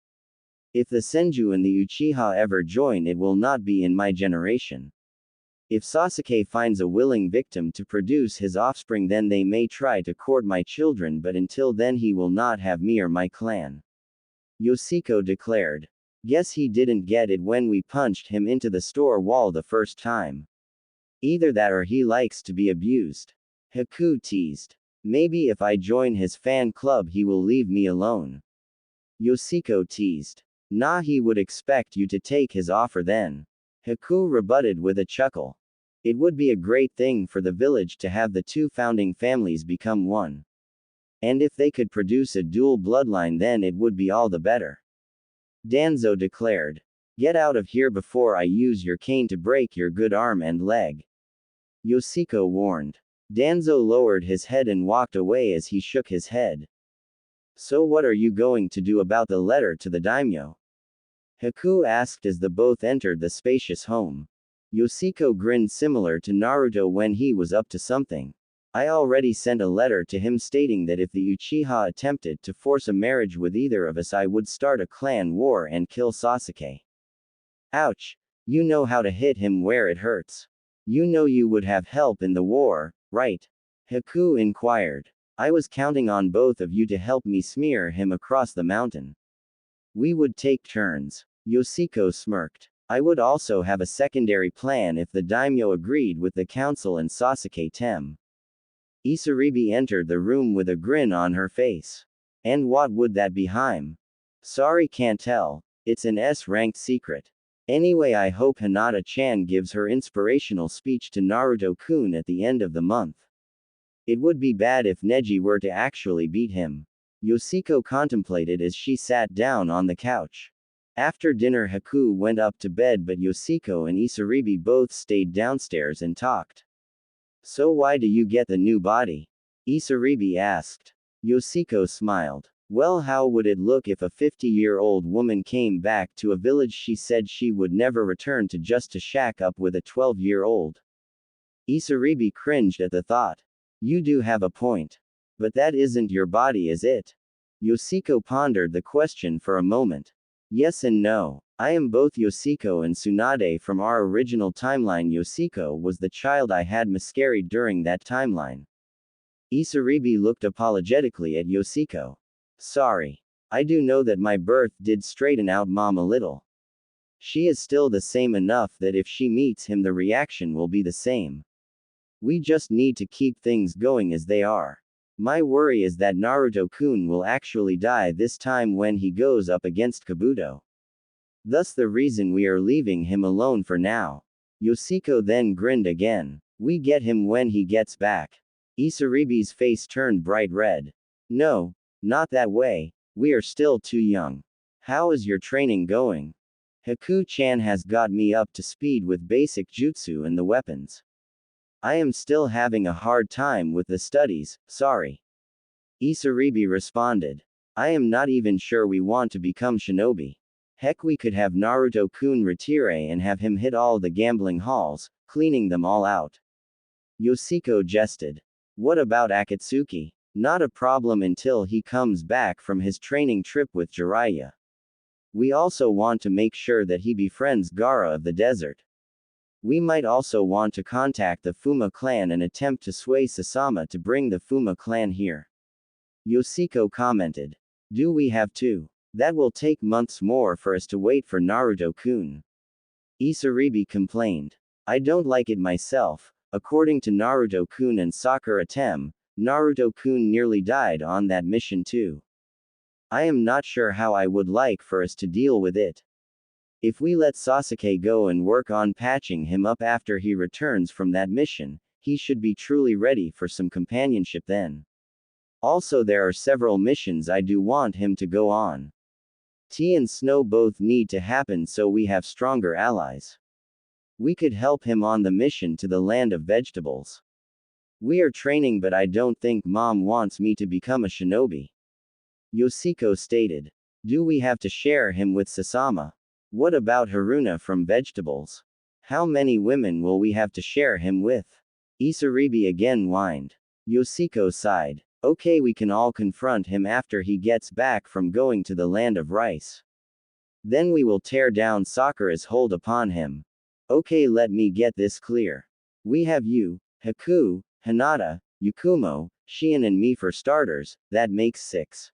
If the Senju and the Uchiha ever join, it will not be in my generation. If Sasuke finds a willing victim to produce his offspring, then they may try to court my children, but until then he will not have me or my clan. Yoshiko declared. Guess he didn't get it when we punched him into the store wall the first time. Either that or he likes to be abused. Haku teased. Maybe if I join his fan club he will leave me alone. Yoshiko teased. Nah, he would expect you to take his offer then. Haku rebutted with a chuckle. It would be a great thing for the village to have the two founding families become one. And if they could produce a dual bloodline, then it would be all the better. Danzo declared. Get out of here before I use your cane to break your good arm and leg. Yoshiko warned. Danzo lowered his head and walked away as he shook his head. So what are you going to do about the letter to the daimyo? Haku asked as the both entered the spacious home. Yoshiko grinned, similar to Naruto when he was up to something. I already sent a letter to him stating that if the Uchiha attempted to force a marriage with either of us, I would start a clan war and kill Sasuke. Ouch. You know how to hit him where it hurts. You know you would have help in the war, right? Haku inquired. I was counting on both of you to help me smear him across the mountain. We would take turns. Yoshiko smirked. I would also have a secondary plan if the daimyo agreed with the council and Sasuke Tem. Isaribi entered the room with a grin on her face. And what would that be, Haim? Sorry, can't tell. It's an S-ranked secret. Anyway, I hope Hinata-chan gives her inspirational speech to Naruto-kun at the end of the month. It would be bad if Neji were to actually beat him. Yoshiko contemplated as she sat down on the couch. After dinner, Haku went up to bed, but Yoshiko and Isaribi both stayed downstairs and talked. So why do you get the new body? Isaribi asked. Yoshiko smiled. Well, how would it look if a 50-year-old woman came back to a village she said she would never return to just to shack up with a 12-year-old? Isaribi cringed at the thought. You do have a point. But that isn't your body, is it? Yoshiko pondered the question for a moment. Yes and no. I am both Yoshiko and Tsunade from our original timeline. Yoshiko was the child I had miscarried during that timeline. Isaribi looked apologetically at Yoshiko. Sorry. I do know that my birth did straighten out Mom a little. She is still the same enough that if she meets him the reaction will be the same. We just need to keep things going as they are. My worry is that Naruto-kun will actually die this time when he goes up against Kabuto. Thus the reason we are leaving him alone for now. Yoshiko then grinned again. We get him when he gets back. Isaribi's face turned bright red. No, not that way. We are still too young. How is your training going? Haku-chan has got me up to speed with basic jutsu and the weapons. I am still having a hard time with the studies, sorry. Isaribi responded. I am not even sure we want to become shinobi. Heck, we could have Naruto-kun retire and have him hit all the gambling halls, cleaning them all out. Yoshiko jested. What about Akatsuki? Not a problem until he comes back from his training trip with Jiraiya. We also want to make sure that he befriends Gaara of the desert. We might also want to contact the Fuma clan and attempt to sway Sasama to bring the Fuma clan here. Yoshiko commented. Do we have to? That will take months more for us to wait for Naruto-kun. Isaribi complained. I don't like it myself. According to Naruto-kun and Sakura Tem, Naruto-kun nearly died on that mission too. I am not sure how I would like for us to deal with it. If we let Sasuke go and work on patching him up after he returns from that mission, he should be truly ready for some companionship then. Also, there are several missions I do want him to go on. Tea and snow both need to happen so we have stronger allies. We could help him on the mission to the land of vegetables. We are training, but I don't think Mom wants me to become a shinobi. Yoshiko stated. Do we have to share him with Sasama? What about Haruna from vegetables? How many women will we have to share him with? Isaribi again whined. Yoshiko sighed. Okay, we can all confront him after he gets back from going to the land of rice. Then we will tear down Sakura's hold upon him. Okay, let me get this clear. We have you, Haku, Hinata, Yukumo, Shion and me for starters, that makes 6.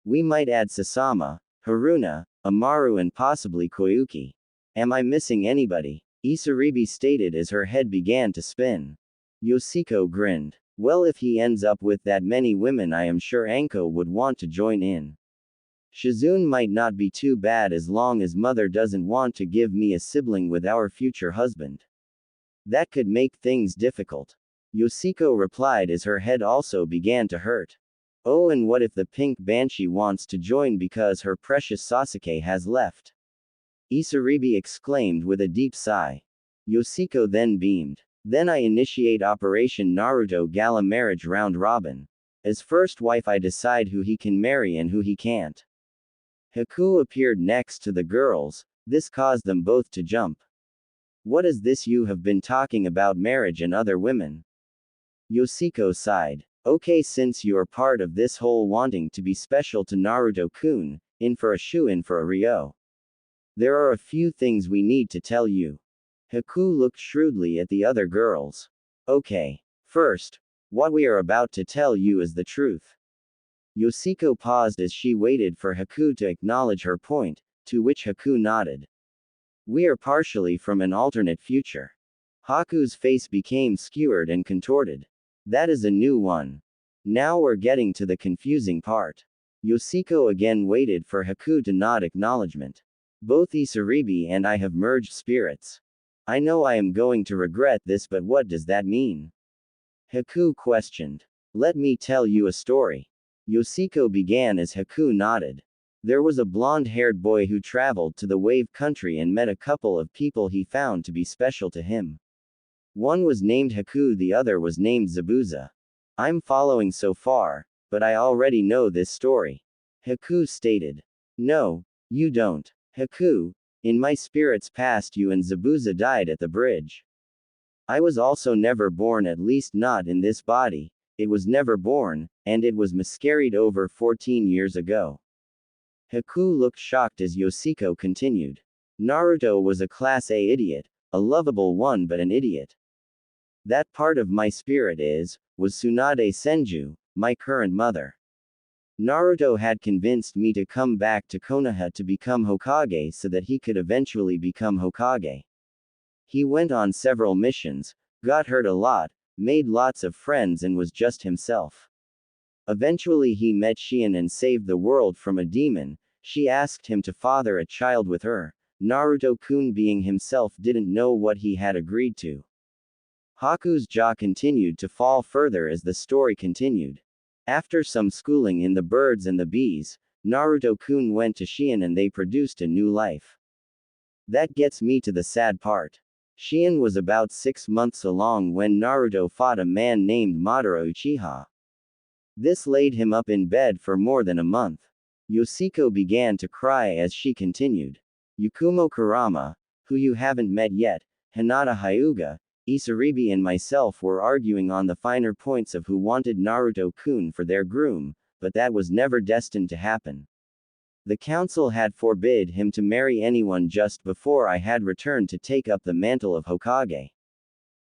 We might add Sasama, Haruna, Amaru and possibly Koyuki. Am I missing anybody? Isaribi stated as her head began to spin. Yoshiko grinned. Well, if he ends up with that many women, I am sure Anko would want to join in. Shizune might not be too bad as long as mother doesn't want to give me a sibling with our future husband. That could make things difficult. Yoshiko replied as her head also began to hurt. Oh, and what if the pink banshee wants to join because her precious Sasuke has left? Isaribi exclaimed with a deep sigh. Yoshiko then beamed. Then I initiate Operation Naruto Gala Marriage Round Robin. As first wife I decide who he can marry and who he can't. Haku appeared next to the girls, this caused them both to jump. What is this you have been talking about marriage and other women? Yoshiko sighed. Okay, since you are part of this whole wanting to be special to Naruto-kun, in for a shoe-in for a Ryo. There are a few things we need to tell you. Haku looked shrewdly at the other girls. Okay. First, what we are about to tell you is the truth. Yoshiko paused as she waited for Haku to acknowledge her point, to which Haku nodded. We are partially from an alternate future. Haku's face became skewered and contorted. That is a new one. Now we're getting to the confusing part. Yoshiko again waited for Haku to nod acknowledgement. Both Isaribi and I have merged spirits. I know I am going to regret this, but what does that mean? Haku questioned. Let me tell you a story. Yoshiko began as Haku nodded. There was a blonde-haired boy who traveled to the Wave Country and met a couple of people he found to be special to him. One was named Haku, the other was named Zabuza. I'm following so far, but I already know this story. Haku stated. No, you don't. Haku, in my spirit's past you and Zabuza died at the bridge. I was also never born, at least not in this body. It was never born, and it was miscarried over 14 years ago. Haku looked shocked as Yoshiko continued. Naruto was a Class A idiot, a lovable one but an idiot. That part of my spirit was Tsunade Senju, my current mother. Naruto had convinced me to come back to Konoha to become Hokage so that he could eventually become Hokage. He went on several missions, got hurt a lot, made lots of friends and was just himself. Eventually he met Shion and saved the world from a demon. She asked him to father a child with her. Naruto-kun being himself didn't know what he had agreed to. Haku's jaw continued to fall further as the story continued. After some schooling in the birds and the bees, Naruto-kun went to Shion and they produced a new life. That gets me to the sad part. Shion was about 6 months along when Naruto fought a man named Madara Uchiha. This laid him up in bed for more than a month. Yoshiko began to cry as she continued. Yakumo Kurama, who you haven't met yet, Hinata Hyuga, Isaribi and myself were arguing on the finer points of who wanted Naruto-kun for their groom, but that was never destined to happen. The council had forbid him to marry anyone just before I had returned to take up the mantle of Hokage.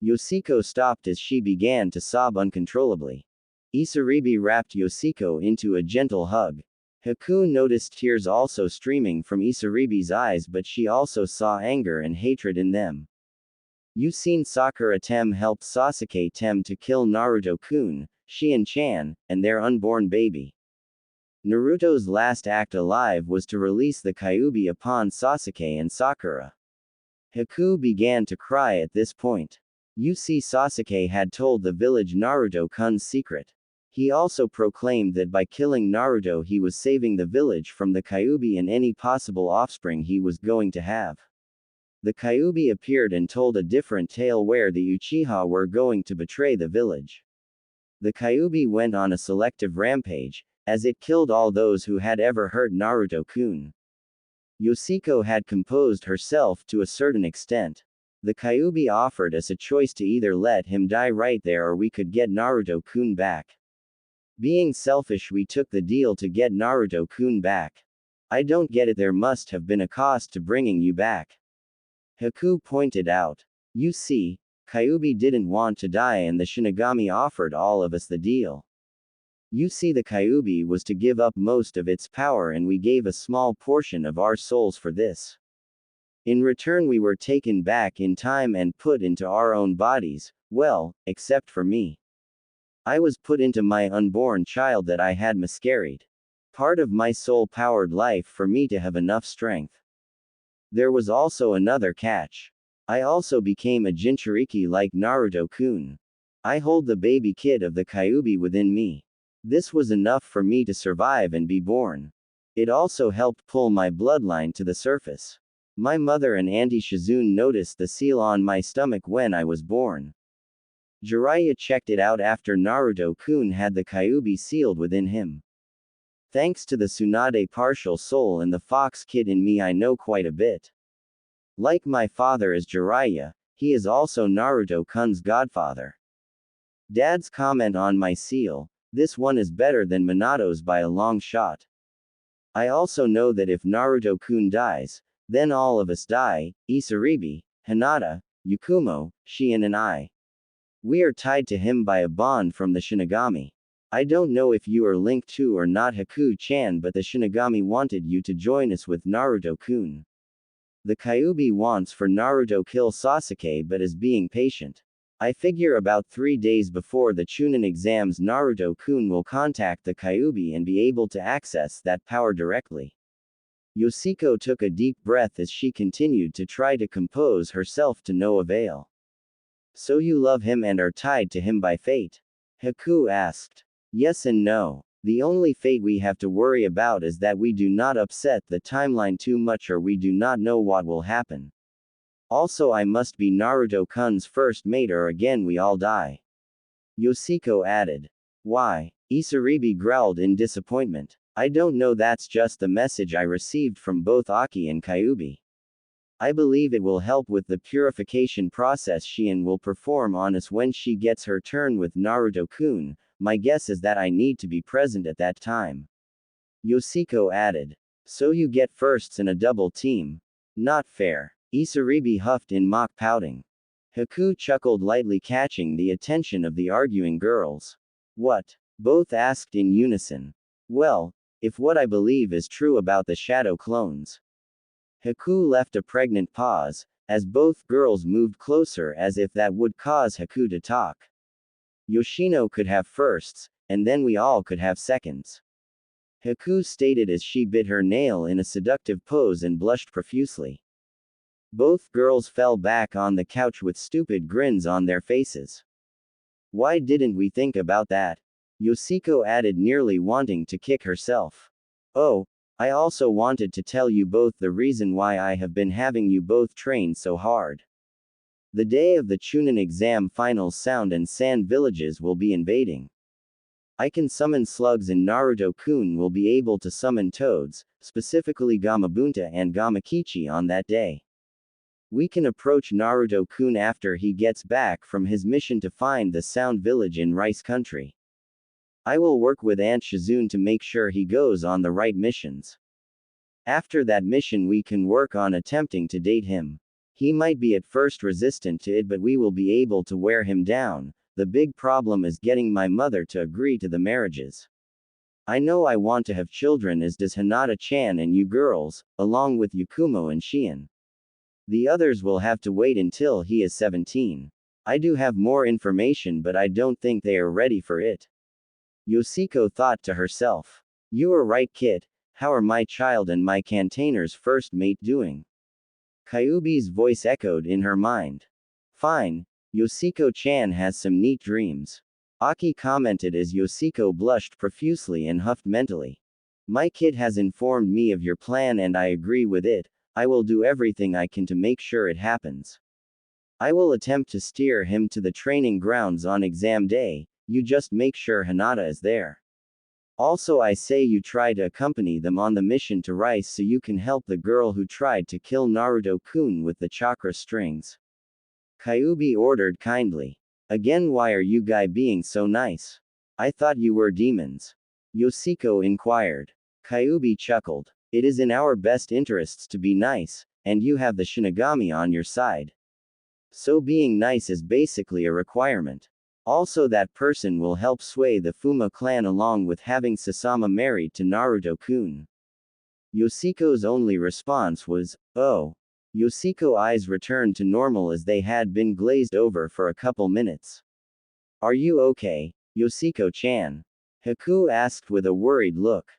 Yoshiko stopped as she began to sob uncontrollably. Isaribi wrapped Yoshiko into a gentle hug. Haku noticed tears also streaming from Isaribi's eyes, but she also saw anger and hatred in them. You seen Sakura Tem helped Sasuke Tem to kill Naruto-kun, Shion-chan, and their unborn baby. Naruto's last act alive was to release the Kyuubi upon Sasuke and Sakura. Haku began to cry at this point. You see, Sasuke had told the village Naruto-kun's secret. He also proclaimed that by killing Naruto he was saving the village from the Kyuubi and any possible offspring he was going to have. The Kyuubi appeared and told a different tale where the Uchiha were going to betray the village. The Kyuubi went on a selective rampage, as it killed all those who had ever hurt Naruto-kun. Yoshiko had composed herself to a certain extent. The Kyuubi offered us a choice to either let him die right there or we could get Naruto-kun back. Being selfish, we took the deal to get Naruto-kun back. I don't get it, there must have been a cost to bringing you back. Haku pointed out. You see, Kyuubi didn't want to die and the Shinigami offered all of us the deal. You see, the Kyuubi was to give up most of its power and we gave a small portion of our souls for this. In return we were taken back in time and put into our own bodies, well, except for me. I was put into my unborn child that I had miscarried. Part of my soul-powered life for me to have enough strength. There was also another catch. I also became a Jinchuriki like Naruto-kun. I hold the baby kid of the Kyuubi within me. This was enough for me to survive and be born. It also helped pull my bloodline to the surface. My mother and Auntie Shizune noticed the seal on my stomach when I was born. Jiraiya checked it out after Naruto-kun had the Kyuubi sealed within him. Thanks to the Tsunade partial soul and the fox kid in me, I know quite a bit. Like my father is Jiraiya, he is also Naruto-kun's godfather. Dad's comment on my seal, this one is better than Minato's by a long shot. I also know that if Naruto-kun dies, then all of us die, Isaribi, Hinata, Yakumo, Shion and I. We are tied to him by a bond from the Shinigami. I don't know if you are linked to or not, Haku-chan, but the Shinigami wanted you to join us with Naruto-kun. The Kyuubi wants for Naruto kill Sasuke but is being patient. I figure about 3 days before the Chunin exams Naruto-kun will contact the Kyuubi and be able to access that power directly. Yoshiko took a deep breath as she continued to try to compose herself to no avail. So you love him and are tied to him by fate? Haku asked. Yes and no. The only fate we have to worry about is that we do not upset the timeline too much or we do not know what will happen. Also, I must be Naruto-kun's first mate or again we all die. Yoshiko added. Why? Isaribi growled in disappointment. I don't know, that's just the message I received from both Aki and Kyuubi. I believe it will help with the purification process Shion will perform on us when she gets her turn with Naruto-kun. My guess is that I need to be present at that time. Yoshiko added. So you get firsts in a double team. Not fair. Isaribi huffed in mock pouting. Haku chuckled lightly, catching the attention of the arguing girls. What? Both asked in unison. Well, if what I believe is true about the shadow clones. Haku left a pregnant pause, as both girls moved closer as if that would cause Haku to talk. Yoshino could have firsts, and then we all could have seconds. Haku stated as she bit her nail in a seductive pose and blushed profusely. Both girls fell back on the couch with stupid grins on their faces. Why didn't we think about that? Yoshiko added, nearly wanting to kick herself. Oh, I also wanted to tell you both the reason why I have been having you both train so hard. The day of the Chunin exam finals sound and sand villages will be invading. I can summon slugs and Naruto-kun will be able to summon toads, specifically Gamabunta and Gamakichi on that day. We can approach Naruto-kun after he gets back from his mission to find the Sound Village in Rice Country. I will work with Aunt Shizune to make sure he goes on the right missions. After that mission we can work on attempting to date him. He might be at first resistant to it but we will be able to wear him down. The big problem is getting my mother to agree to the marriages. I know I want to have children as does Hinata-chan and you girls, along with Yakumo and Shion. The others will have to wait until he is 17. I do have more information but I don't think they are ready for it. Yoshiko thought to herself. You are right kid, how are my child and my Cantainer's first mate doing? Kyuubi's voice echoed in her mind. Fine. Yoshiko-chan has some neat dreams. Aki commented as Yoshiko blushed profusely and huffed mentally. My kid has informed me of your plan and I agree with it. I will do everything I can to make sure it happens. I will attempt to steer him to the training grounds on exam day, you just make sure Hinata is there. Also I say you try to accompany them on the mission to Rice so you can help the girl who tried to kill Naruto-kun with the chakra strings. Kyuubi ordered kindly. Again why are you guys being so nice? I thought you were demons. Yoshiko inquired. Kyuubi chuckled. It is in our best interests to be nice, and you have the Shinigami on your side. So being nice is basically a requirement. Also that person will help sway the Fuma clan along with having Sasama married to Naruto-kun. Yoshiko's only response was, oh. Yoshiko's eyes returned to normal as they had been glazed over for a couple minutes. Are you okay, Yoshiko-chan? Haku asked with a worried look.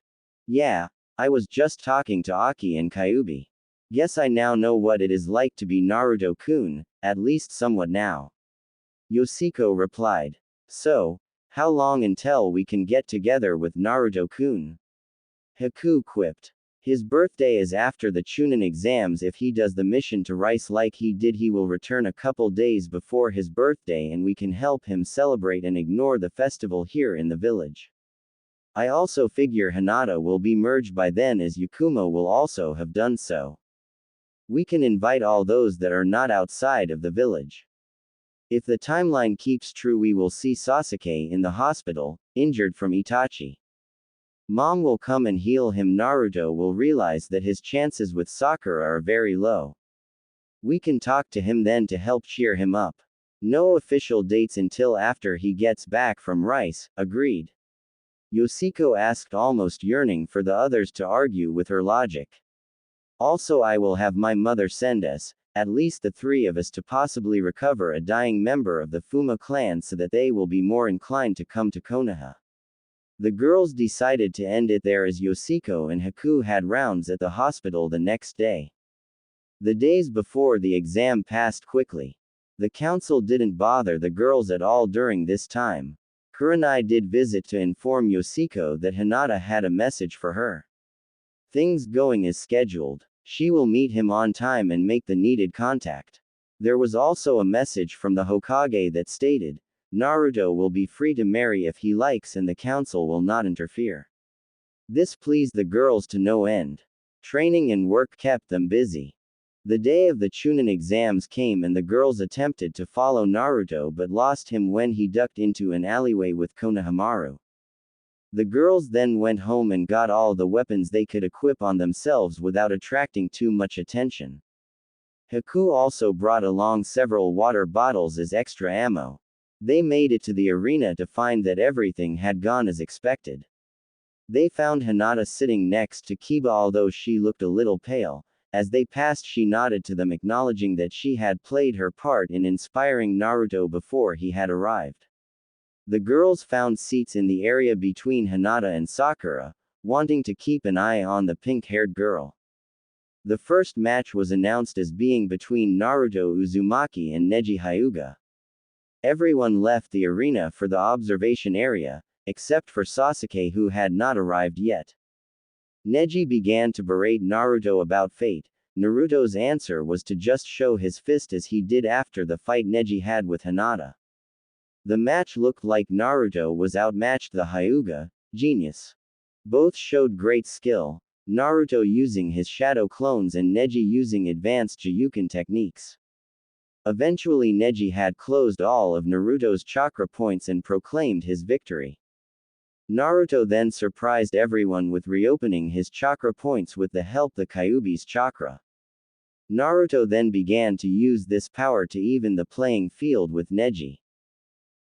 Yeah, I was just talking to Aki and Kyuubi. Guess I now know what it is like to be Naruto-kun, at least somewhat now. Yoshiko replied. So, how long until we can get together with Naruto-kun? Haku quipped. His birthday is after the Chunin exams. If he does the mission to Rice like he did he will return a couple days before his birthday and we can help him celebrate and ignore the festival here in the village. I also figure Hinata will be merged by then as Yakumo will also have done so. We can invite all those that are not outside of the village. If the timeline keeps true we will see Sasuke in the hospital, injured from Itachi. Mom will come and heal him. Naruto will realize that his chances with Sakura are very low. We can talk to him then to help cheer him up. No official dates until after he gets back from Rice, agreed. Yoshiko asked almost yearning for the others to argue with her logic. Also I will have my mother send us, at least the three of us to possibly recover a dying member of the Fuma clan so that they will be more inclined to come to Konoha. The girls decided to end it there as Yoshiko and Haku had rounds at the hospital the next day. The days before the exam passed quickly. The council didn't bother the girls at all during this time. Kurenai did visit to inform Yoshiko that Hinata had a message for her. Things going as scheduled. She will meet him on time and make the needed contact. There was also a message from the Hokage that stated, Naruto will be free to marry if he likes and the council will not interfere. This pleased the girls to no end. Training and work kept them busy. The day of the Chunin exams came and the girls attempted to follow Naruto but lost him when he ducked into an alleyway with Konohamaru. The girls then went home and got all the weapons they could equip on themselves without attracting too much attention. Haku also brought along several water bottles as extra ammo. They made it to the arena to find that everything had gone as expected. They found Hinata sitting next to Kiba although she looked a little pale. As they passed she nodded to them acknowledging that she had played her part in inspiring Naruto before he had arrived. The girls found seats in the area between Hinata and Sakura, wanting to keep an eye on the pink-haired girl. The first match was announced as being between Naruto Uzumaki and Neji Hyuga. Everyone left the arena for the observation area, except for Sasuke who had not arrived yet. Neji began to berate Naruto about fate, Naruto's answer was to just show his fist as he did after the fight Neji had with Hinata. The match looked like Naruto was outmatched the Hyuga, genius. Both showed great skill, Naruto using his shadow clones and Neji using advanced Juyuken techniques. Eventually Neji had closed all of Naruto's chakra points and proclaimed his victory. Naruto then surprised everyone with reopening his chakra points with the help the Kyuubi's chakra. Naruto then began to use this power to even the playing field with Neji.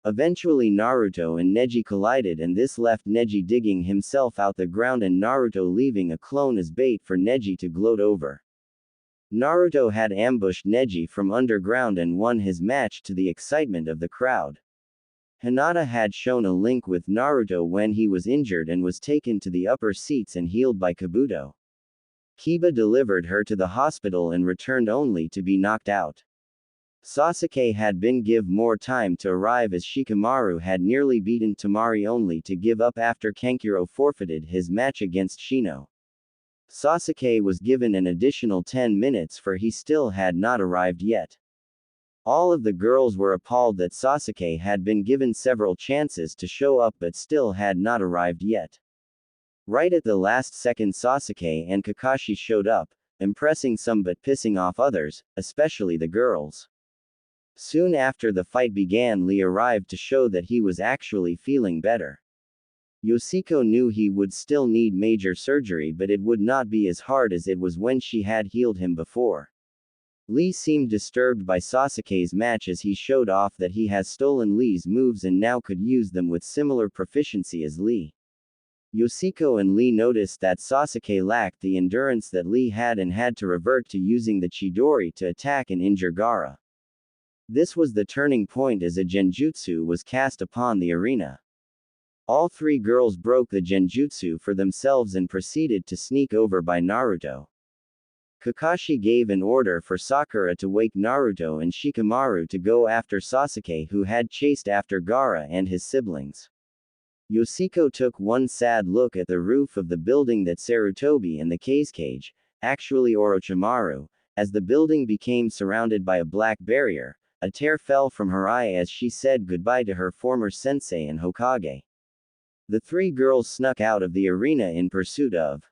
Eventually Naruto and Neji collided and this left Neji digging himself out the ground and Naruto leaving a clone as bait for Neji to gloat over. Naruto had ambushed Neji from underground and won his match to the excitement of the crowd. Hinata had shown a link with Naruto when he was injured and was taken to the upper seats and healed by Kabuto. Kiba delivered her to the hospital and returned only to be knocked out. Sasuke had been given more time to arrive as Shikamaru had nearly beaten Temari only to give up after Kankuro forfeited his match against Shino. Sasuke was given an additional 10 minutes for he still had not arrived yet. All of the girls were appalled that Sasuke had been given several chances to show up but still had not arrived yet. Right at the last second Sasuke and Kakashi showed up, impressing some but pissing off others, especially the girls. Soon after the fight began, Lee arrived to show that he was actually feeling better. Yoshiko knew he would still need major surgery but it would not be as hard as it was when she had healed him before. Lee seemed disturbed by Sasuke's match as he showed off that he has stolen Lee's moves and now could use them with similar proficiency as Lee. Yoshiko and Lee noticed that Sasuke lacked the endurance that Lee had and had to revert to using the Chidori to attack and injure Gaara. This was the turning point as a genjutsu was cast upon the arena. All three girls broke the genjutsu for themselves and proceeded to sneak over by Naruto. Kakashi gave an order for Sakura to wake Naruto and Shikamaru to go after Sasuke who had chased after Gaara and his siblings. Yoshiko took one sad look at the roof of the building that Sarutobi and the Kazekage, actually Orochimaru, as the building became surrounded by a black barrier, a tear fell from her eye as she said goodbye to her former sensei and Hokage. The three girls snuck out of the arena in pursuit of